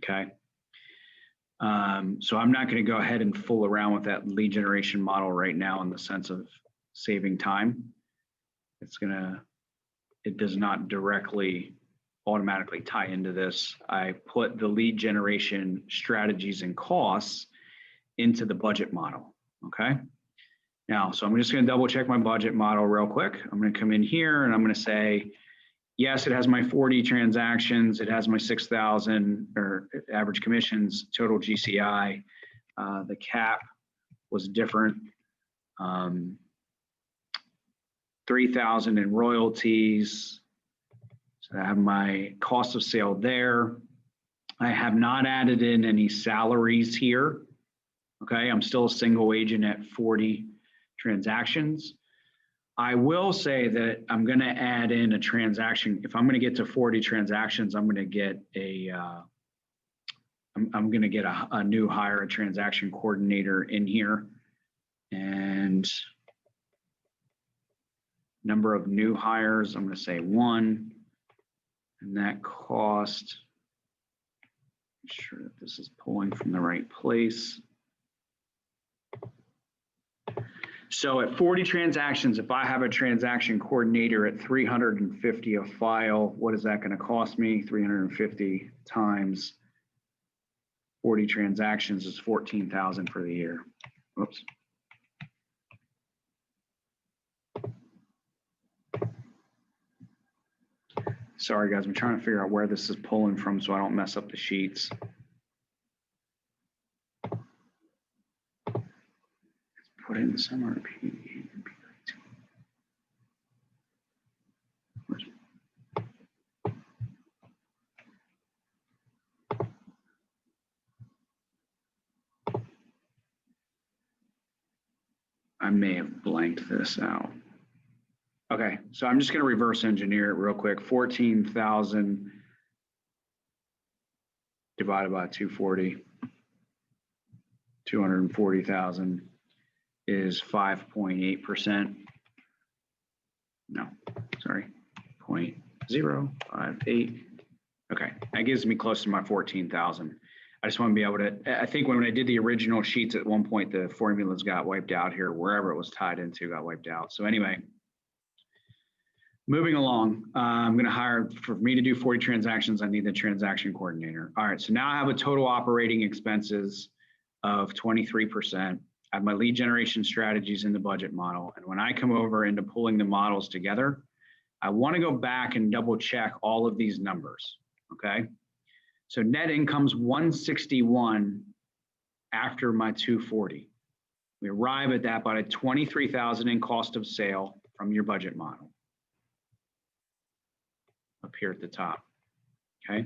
okay? So I'm not going to go ahead and fool around with that lead generation model right now in the sense of saving time. It does not directly automatically tie into this. I put the lead generation strategies and costs into the budget model, okay? Now, so I'm just gonna double check my budget model real quick. I'm gonna come in here and I'm gonna say, yes, it has my 40 transactions, it has my 6,000 or average commissions, total GCI. The cap was different. 3,000 in royalties. So I have my cost of sale there. I have not added in any salaries here. Okay, I'm still a single agent at 40 transactions. I will say that I'm going to add in a transaction. If I'm going to get to 40 transactions, I'm going to get a new hire, a transaction coordinator in here, and number of new hires, I'm going to say 1, and that cost. Make sure that this is pulling from the right place. So at 40 transactions, if I have a transaction coordinator at 350 a file, what is that going to cost me? 350 times 40 transactions is 14,000 for the year. Oops. Sorry guys, I'm trying to figure out where this is pulling from so I don't mess up the sheets. Put in some RP. I may have blanked this out. Okay, so I'm just gonna reverse engineer it real quick. 14,000 divided by 240. 240,000 is 5.8%. No, sorry, 0.058. Okay, that gives me close to my 14,000. I just want to be able to, I think when I did the original sheets at one point, the formulas got wiped out here, wherever it was tied into got wiped out. So anyway, moving along, I'm going to hire, for me to do 40 transactions, I need the transaction coordinator. All right, so now I have a total operating expenses of 23%. I have my lead generation strategies in the budget model. And when I come over into pulling the models together, I want to go back and double check all of these numbers, okay? So net income's 161 after my 240. We arrive at that by 23,000 in cost of sale from your budget model. Up here at the top, okay?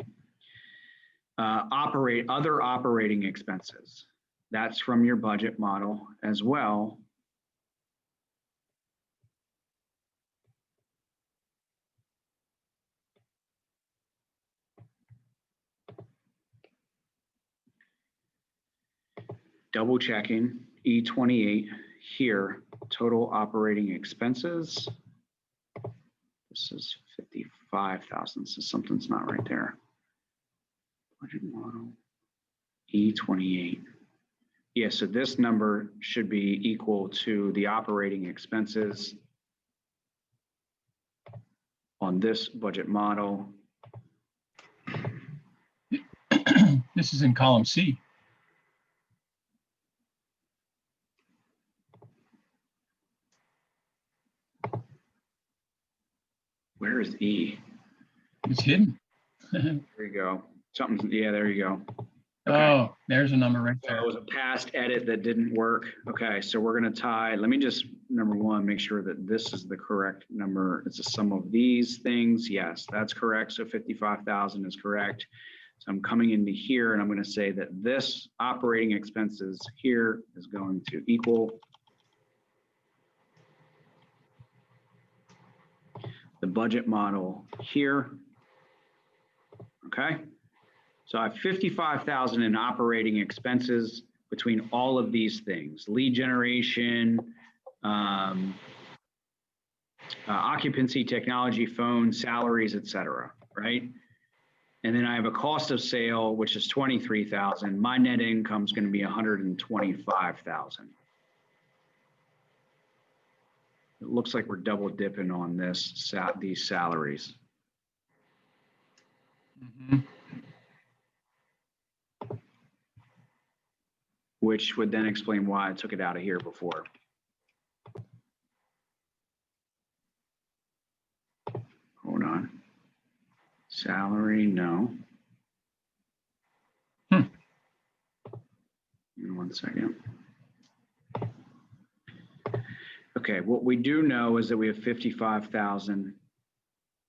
Other operating expenses. That's from your budget model as well. Double checking E28 here, total operating expenses. This is 55,000, so something's not right there. Budget model, E28. Yeah, so this number should be equal to the operating expenses on this budget model. This is in column C. Where is E? It's hidden. There you go. Something, yeah, there you go. Okay. Oh, there's a number right So there. it was a past edit that didn't work. Okay, so we're gonna tie, let me just, number one, make sure that this is the correct number. It's a sum of these things. Yes, that's correct. So 55,000 is correct. So I'm coming into here and I'm gonna say that this operating expenses here is going to equal the budget model here. Okay. So I have 55,000 in operating expenses between all of these things: lead generation, occupancy, technology, phone, salaries, et cetera, right? And then I have a cost of sale, which is 23,000. My net income is going to be 125,000. It looks like we're double dipping on this, these salaries. Mhm. Which would then explain why I took it out of here before. Hold on. Salary, no. Hmm. Give me 1 second. Okay, what we do know is that we have 55,000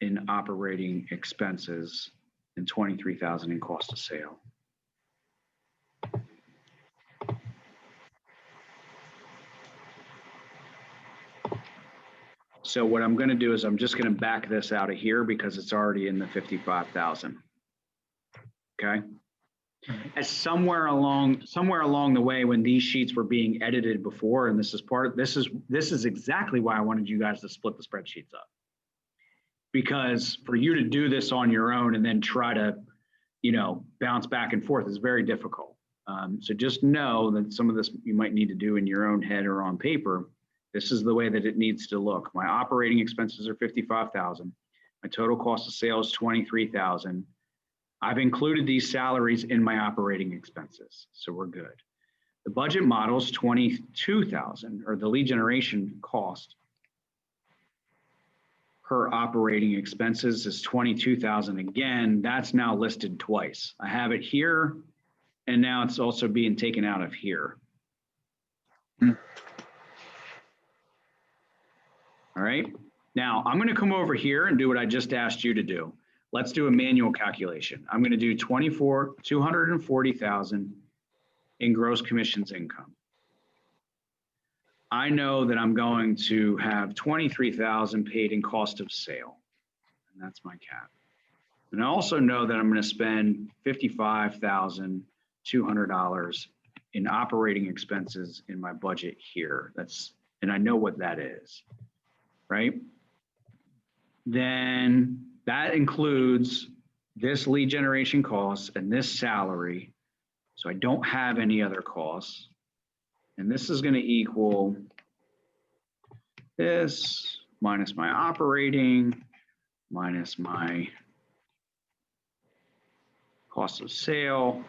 in operating expenses and 23,000 in cost of sale. So what I'm going to do is I'm just going to back this out of here because it's already in the 55,000. Okay. As somewhere along the way when these sheets were being edited before, and this is exactly why I wanted you guys to split the spreadsheets up. Because for you to do this on your own and then try to, bounce back and forth is very difficult. So just know that some of this you might need to do in your own head or on paper. This is the way that it needs to look. My operating expenses are 55,000. My total cost of sales is 23,000. I've included these salaries in my operating expenses, so we're good. The budget model is 22,000, or the lead generation cost per operating expenses is 22,000. Again, that's now listed twice. I have it here, and now it's also being taken out of here. All right. Now I'm going to come over here and do what I just asked you to do. Let's do a manual calculation. I'm going to do 240,000 in gross commissions income. I know that I'm going to have 23,000 paid in cost of sale. And that's my cap. And I also know that I'm going to spend $55,200 in operating expenses in my budget here. And I know what that is, right? Then that includes this lead generation costs and this salary. So I don't have any other costs. And this is going to equal this minus my operating minus my cost of sale,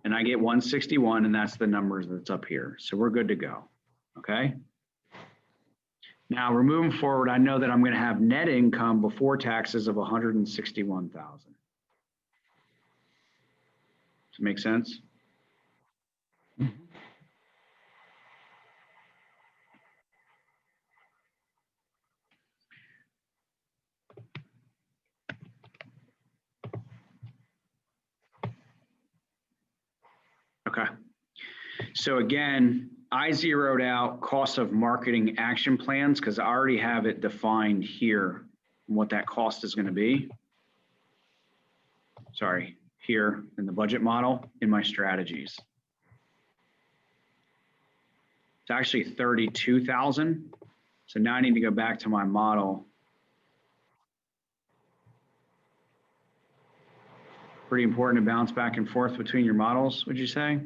and I get 161, and that's the numbers that's up here. So we're good to go, okay? Now we're moving forward. I know that I'm gonna have net income before taxes of 161,000. Does it make sense? Okay. So again, I zeroed out cost of marketing action plans because I already have it defined here, what that cost is going to be. Sorry, here in the budget model in my strategies. It's actually 32,000. So now I need to go back to my model. Pretty important to bounce back and forth between your models, would you say?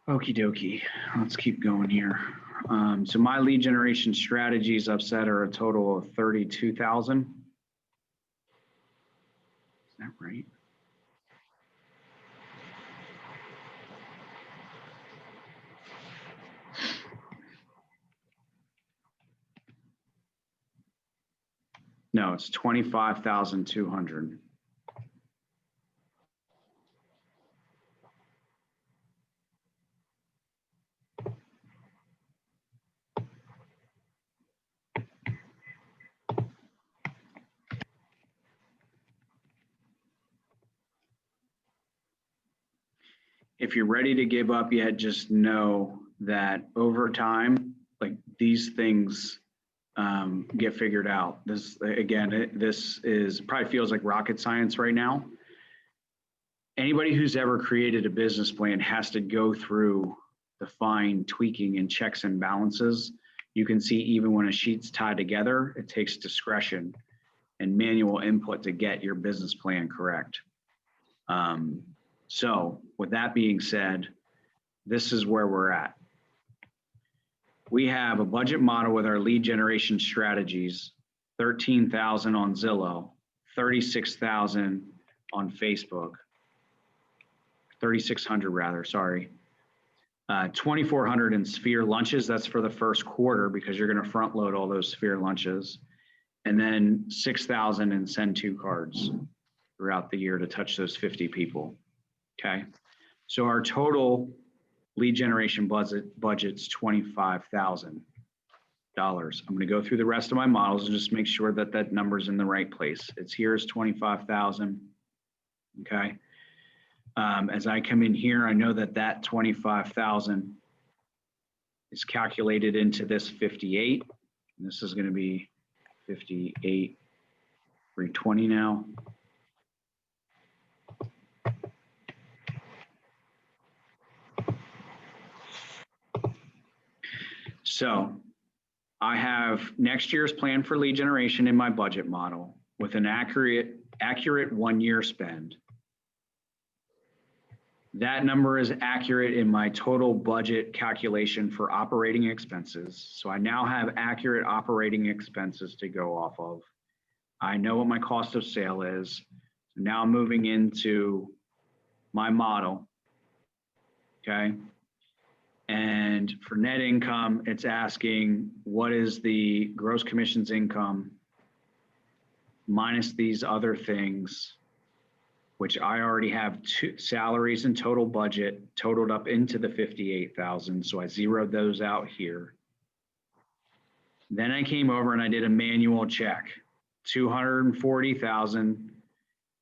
Okie dokie, let's keep going here. So my lead generation strategies I've set are a total of 32,000. Is that right? No, it's 25,200. If you're ready to give up yet, just know that over time, like these things get figured out. This, again, this is probably feels like rocket science right now. Anybody who's ever created a business plan has to go through the fine tweaking and checks and balances. You can see even when a sheet's tied together, it takes discretion and manual input to get your business plan correct. So with that being said, this is where we're at. We have a budget model with our lead generation strategies, 13,000 on Zillow, 36,000 on Facebook, 3,600 rather, sorry. 2,400 in Sphere lunches. That's for the first quarter because you're going to front load all those Sphere lunches. And then 6,000 in Send To cards throughout the year to touch those 50 people. Okay. So our total lead generation budget's $25,000. I'm going to go through the rest of my models and just make sure that that number's in the right place. It's here is 25,000. Okay. As I come in here, I know that that 25,000 is calculated into this 58. And this is going to be 58, 320 now. So I have next year's plan for lead generation in my budget model with an accurate 1 year spend. That number is accurate in my total budget calculation for operating expenses. So I now have accurate operating expenses to go off of. I know what my cost of sale is. So now I'm moving into my model. Okay. And for net income, it's asking what is the gross commissions income minus these other things, which I already have two salaries and total budget totaled up into the 58,000. So I zeroed those out here. Then I came over and I did a manual check, 240,000.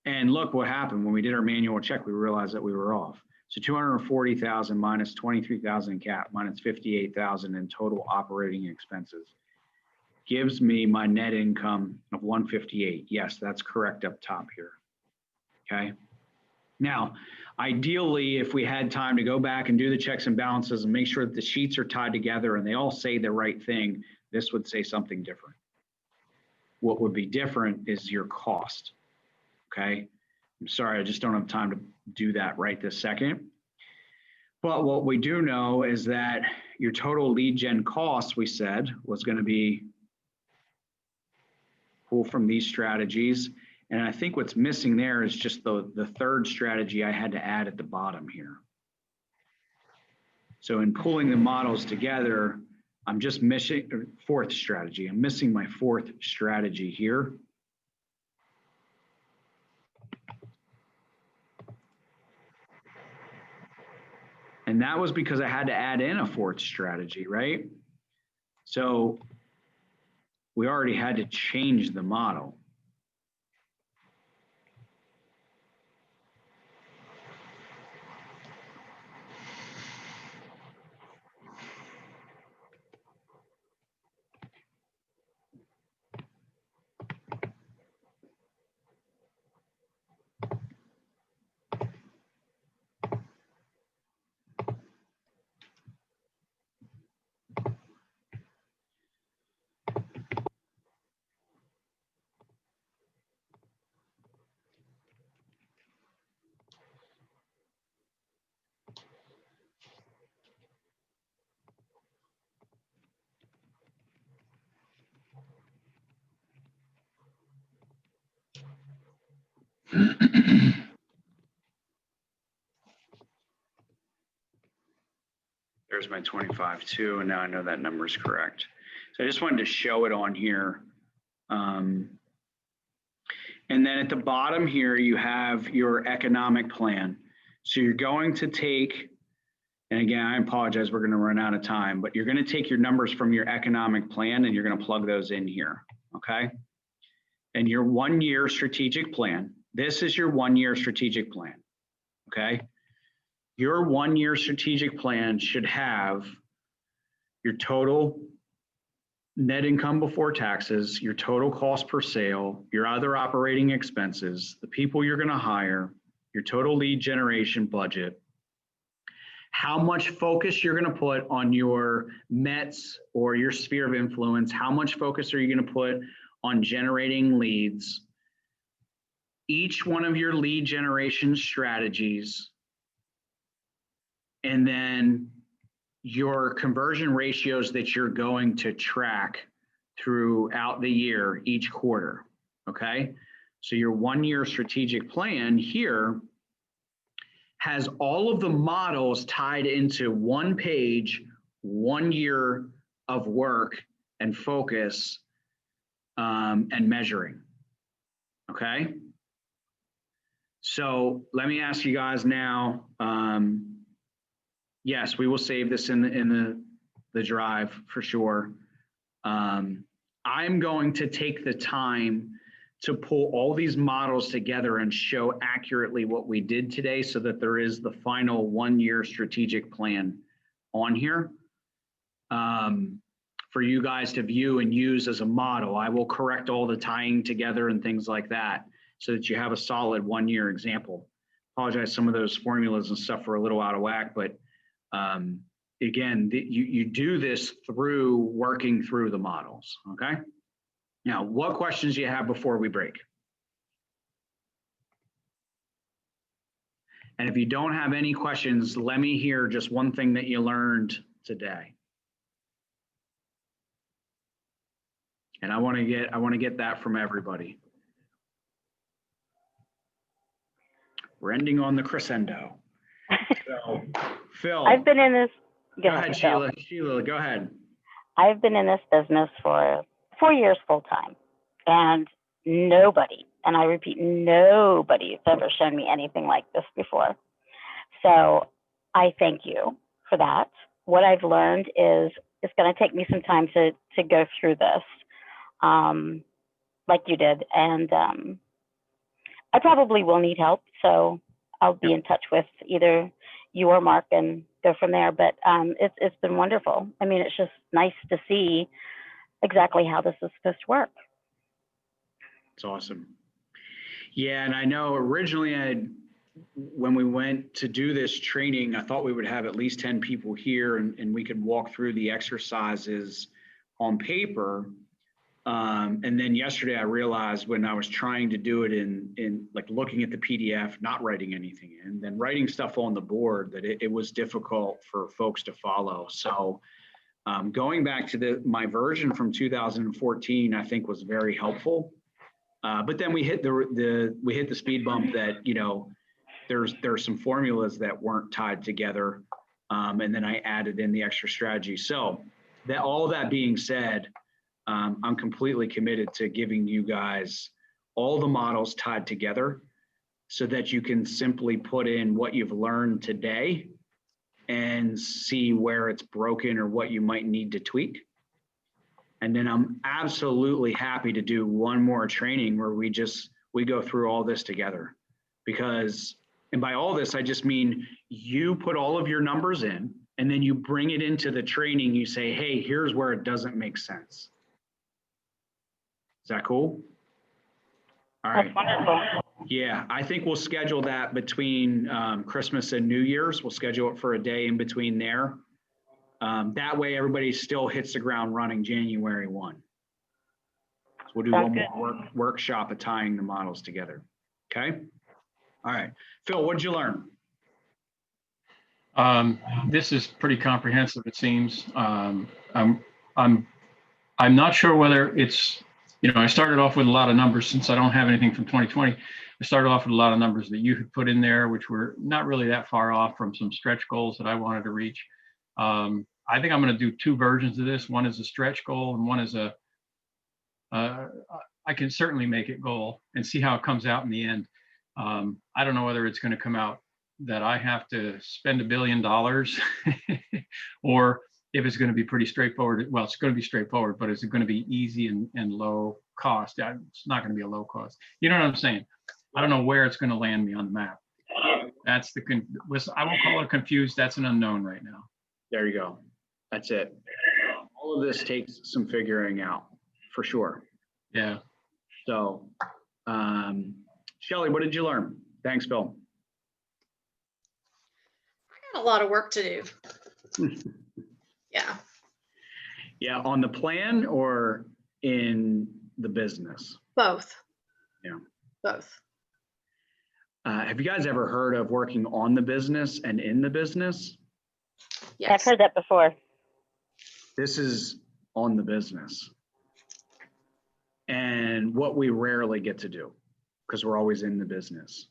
And look what happened when we did our manual check, we realized that we were off. So 240,000 minus 23,000 in cap minus 58,000 in total operating expenses gives me my net income of 158. Yes, that's correct up top here. Okay. Now, ideally, if we had time to go back and do the checks and balances and make sure that the sheets are tied together and they all say the right thing, this would say something different. What would be different is your cost. Okay. I'm sorry, I just don't have time to do that right this second. But what we do know is that your total lead gen cost, we said, was going to be pull from these strategies. And I think what's missing there is just the third strategy I had to add at the bottom here. So in pulling the models together, I'm just missing fourth strategy. I'm missing my fourth strategy here. And that was because I had to add in a fourth strategy, right? So we already had to change the model. There's my 25 too, and now I know that number is correct. So I just wanted to show it on here. And then at the bottom here, you have your economic plan. So you're going to take, and again, I apologize, we're going to run out of time, but you're going to take your numbers from your economic plan and you're going to plug those in here, okay? And your 1 year strategic plan, this is your 1 year strategic plan, okay? Your 1 year strategic plan should have your total net income before taxes, your total cost per sale, your other operating expenses, the people you're going to hire, your total lead generation budget, how much focus you're going to put on your METs or your sphere of influence, how much focus are you going to put on generating leads, each one of your lead generation strategies, and then your conversion ratios that you're going to track throughout the year, each quarter, okay? So your 1 year strategic plan here has all of the models tied into one page, 1 year of work and focus and measuring, okay? So let me ask you guys now, yes, we will save this in the drive for sure. I'm going to take the time to pull all these models together and show accurately what we did today so that there is the final 1 year strategic plan on here for you guys to view and use as a model. I will correct all the tying together and things like that so that you have a solid 1 year example. Apologize, some of those formulas and stuff were a little out of whack, but again, you do this through working through the models, okay? Now, what questions do you have before we break? And if you don't have any questions, let me hear just one thing that you learned today. And I want to get that from everybody. We're ending on the crescendo. So, Phil. I've been in this. Go ahead, Sheila. Sheila, go ahead. I've been in this business for 4 years full time, and nobody, and I repeat, nobody has ever shown me anything like this before. So I thank you for that. What I've learned is it's going to take me some time to go through this, like you did, and I probably will need help. So I'll be in touch with either your mark and go from there. But it's been wonderful. I mean, it's just nice to see exactly how this is supposed to work. It's awesome. Yeah, and I know originally when we went to do this training, I thought we would have at least 10 people here and we could walk through the exercises on paper. And then yesterday I realized when I was trying to do it in like looking at the PDF, not writing anything in, then writing stuff on the board, that it was difficult for folks to follow. So going back to my version from 2014, I think was very helpful. But then we hit the speed bump that, you know, there's some formulas that weren't tied together. And then I added in the extra strategy. So that all that being said, I'm completely committed to giving you guys all the models tied together so that you can simply put in what you've learned today and see where it's broken or what you might need to tweak. And then I'm absolutely happy to do one more training where we go through all this together. Because, and by all this, I just mean you put all of your numbers in and then you bring it into the training. You say, hey, here's where it doesn't make sense. Is that cool? All right. That's wonderful. Yeah, I think we'll schedule that between Christmas and New Year's. We'll schedule it for a day in between there. That way everybody still hits the ground running January 1. So we'll do one more workshop of tying the models together. Okay. All right. Phil, what did you learn? This is pretty comprehensive, it seems. I'm not sure whether it's, you know, I started off with a lot of numbers since I don't have anything from 2020. I started off with a lot of numbers that you had put in there, which were not really that far off from some stretch goals that I wanted to reach. I think I'm going to do two versions of this. One is a stretch goal and one is I can certainly make it goal and see how it comes out in the end. I don't know whether it's going to come out that I have to spend $1 billion or if it's going to be pretty straightforward. Well, it's going to be straightforward, but is it going to be easy and low cost? It's not going to be a low cost. You know what I'm saying? I don't know where it's going to land me on the map. That's I won't call it confused. That's an unknown right now. There you go. That's it. All of this takes some figuring out for sure. Yeah. So, Shelly, what did you learn? Thanks, Phil. I got a lot of work to do. Yeah. Yeah, on the plan or in the business? Both. Yeah. Both. Have you guys ever heard of working on the business and in the business? Yes. I've heard that before. This is on the business. And what we rarely get to do because we're always in the business.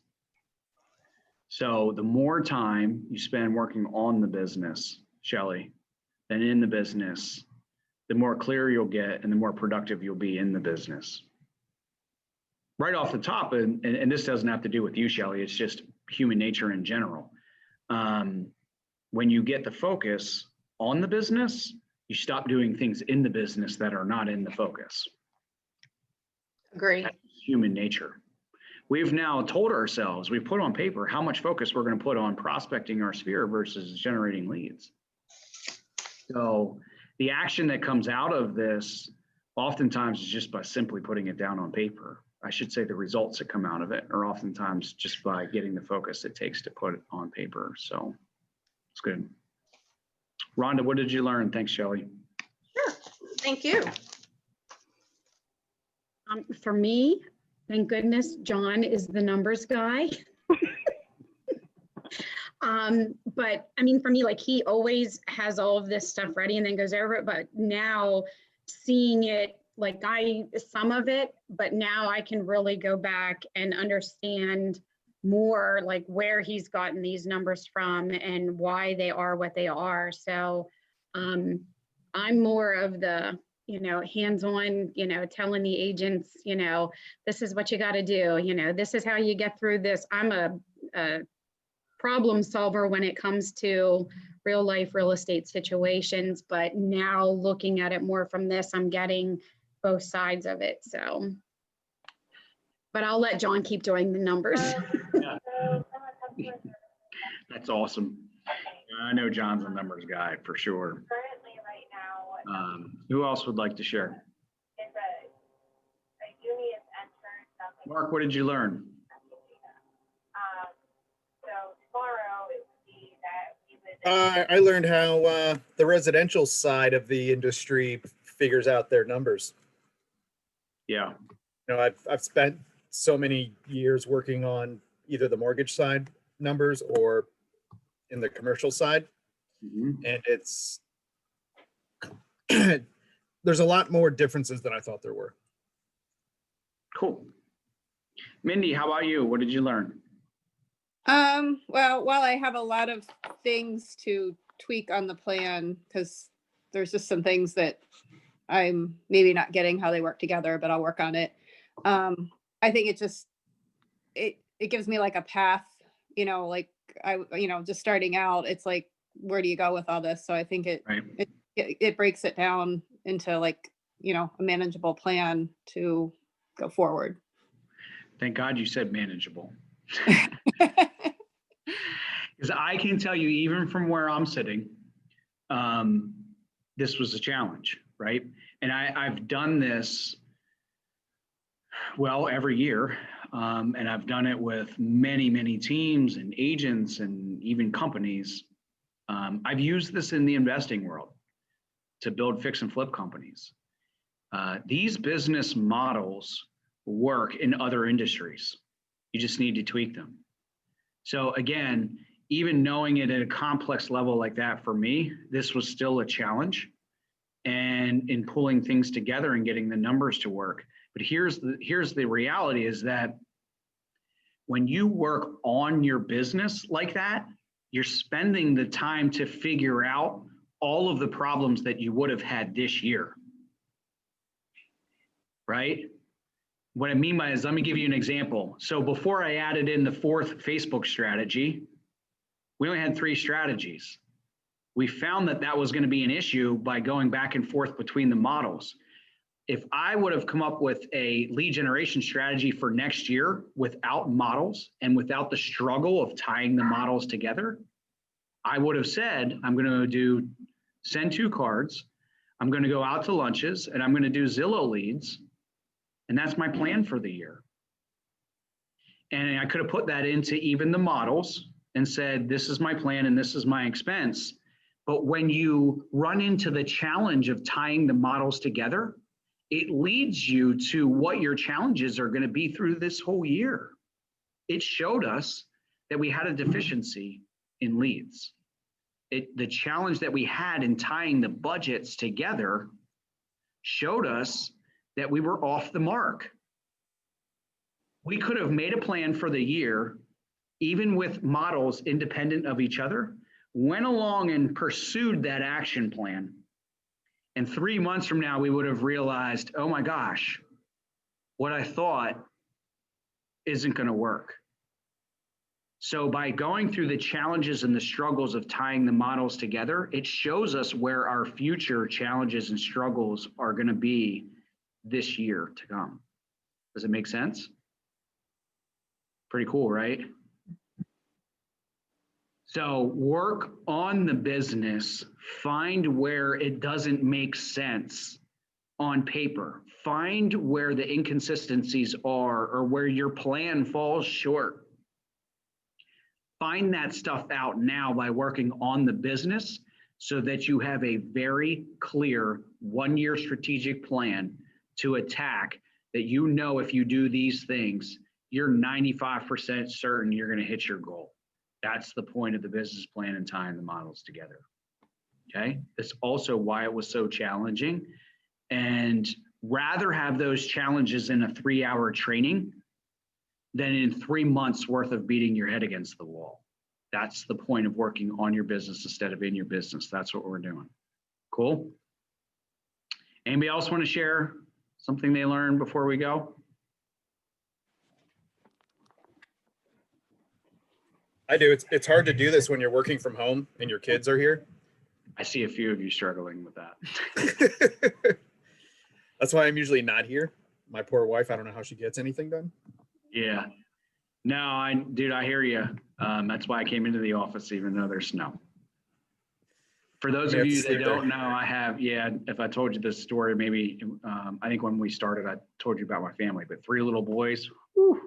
So the more time you spend working on the business, Shelly, than in the business, the more clear you'll get and the more productive you'll be in the business. Right off the top, and this doesn't have to do with you, Shelly, it's just human nature in general. When you get the focus on the business, you stop doing things in the business that are not in the focus. Agree. That's human nature. We've now told ourselves, we've put on paper how much focus we're going to put on prospecting our sphere versus generating leads. So the action that comes out of this oftentimes is just by simply putting it down on paper. I should say the results that come out of it are oftentimes just by getting the focus it takes to put it on paper. So it's good. Rhonda, what did you learn? Thanks, Shelly. Sure. Thank you. For me, thank goodness, John is the numbers guy. But I mean, for me, like he always has all of this stuff ready and then goes over it. But now seeing it, like some of it, but now I can really go back and understand more like where he's gotten these numbers from and why they are what they are. So I'm more of the, hands-on, telling the agents, this is what you got to do, this is how you get through this. I'm a problem solver when it comes to real life real estate situations, but now looking at it more from this, I'm getting both sides of it. So, but I'll let John keep doing the numbers. That's awesome. I know John's a numbers guy for sure. Who else would like to share? Mark, what did you learn? I learned how the residential side of the industry figures out their numbers. Yeah. You know, I've spent so many years working on either the mortgage side numbers or in the commercial side, Mhm. and it's there's a lot more differences than I thought there were. Cool. Mindy, how about you? What did you learn? Well, while I have a lot of things to tweak on the plan, because there's just some things that I'm maybe not getting how they work together, but I'll work on it. I think it gives me like a path, like just starting out, it's like, where do you go with all this? So I think Right. it breaks it down into like, a manageable plan to go forward. Thank God you said manageable. Because I can tell you, even from where I'm sitting, this was a challenge, right? And I've done this, well, every year. And I've done it with many, many teams and agents and even companies. I've used this in the investing world to build fix and flip companies. These business models work in other industries. You just need to tweak them. So again, even knowing it at a complex level like that, for me, this was still a challenge, and in pulling things together and getting the numbers to work. But here's the reality is that when you work on your business like that, you're spending the time to figure out all of the problems that you would have had this year, right? What I mean by is, let me give you an example. So before I added in the fourth Facebook strategy, we only had 3 strategies. We found that was going to be an issue by going back and forth between the models. If I would have come up with a lead generation strategy for next year without models and without the struggle of tying the models together, I would have said, I'm going to send 2 cards, I'm going to go out to lunches, and I'm going to do Zillow leads. And that's my plan for the year. And I could have put that into even the models and said, this is my plan and this is my expense. But when you run into the challenge of tying the models together, it leads you to what your challenges are going to be through this whole year. It showed us that we had a deficiency in leads. The challenge that we had in tying the budgets together showed us that we were off the mark. We could have made a plan for the year, even with models independent of each other, went along and pursued that action plan. And 3 months from now, we would have realized, oh my gosh, what I thought isn't going to work. So by going through the challenges and the struggles of tying the models together, it shows us where our future challenges and struggles are going to be this year to come. Does it make sense? Pretty cool, right? So work on the business, find where it doesn't make sense on paper, find where the inconsistencies are or where your plan falls short. Find that stuff out now by working on the business so that you have a very clear 1-year strategic plan to attack that, if you do these things, you're 95% certain you're going to hit your goal. That's the point of the business plan and tying the models together. Okay. That's also why it was so challenging, and rather have those challenges in a 3-hour training than in 3 months worth of beating your head against the wall. That's the point of working on your business instead of in your business. That's what we're doing. Cool. Anybody else want to share something they learned before we go? I do. It's hard to do this when you're working from home and your kids are here. I see a few of you struggling with that. That's why I'm usually not here. My poor wife, I don't know how she gets anything done. Yeah. No, dude, I hear you. That's why I came into the office, even though there's snow. For those You of have to you that sleep there. don't know, I have, yeah, if I told you this story, maybe, I think when we started, I told you about my family, but 3 little boys. Whew.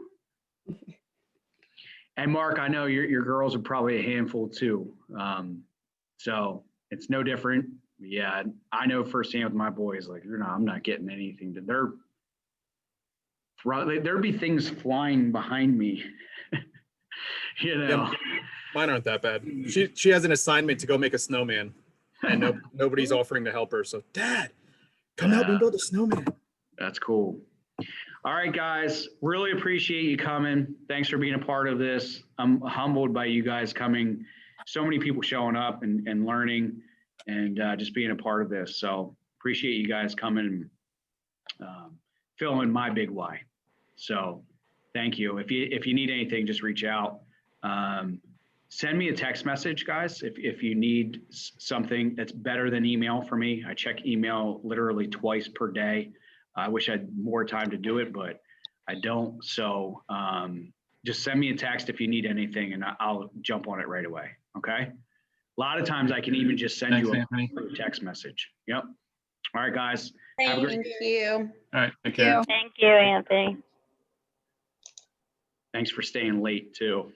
And Mark, I know your girls are probably a handful too. So it's no different. Yeah, I know firsthand with my boys, like, I'm not getting anything. There'd be things flying behind me. You know, Yeah, mine aren't that bad. She has an assignment to go make a snowman, and nobody's offering to help her. So, Dad, come help me Yeah. build a snowman. That's cool. All right, guys, really appreciate you coming. Thanks for being a part of this. I'm humbled by you guys coming. So many people showing up and learning and just being a part of this. So appreciate you guys coming and filling my big why. So thank you. If you need anything, just reach out. Send me a text message, guys, if you need something that's better than email for me. I check email literally twice per day. I wish I had more time to do it, but I don't. So just send me a text if you need anything and I'll jump on it right away. Okay. A lot of times I can even just send Thanks, you Anthony. a text message. Yep. All right, guys. Have a great Thank you. All right, take Thank care. you. Thank you, Anthony. Thanks for staying late too.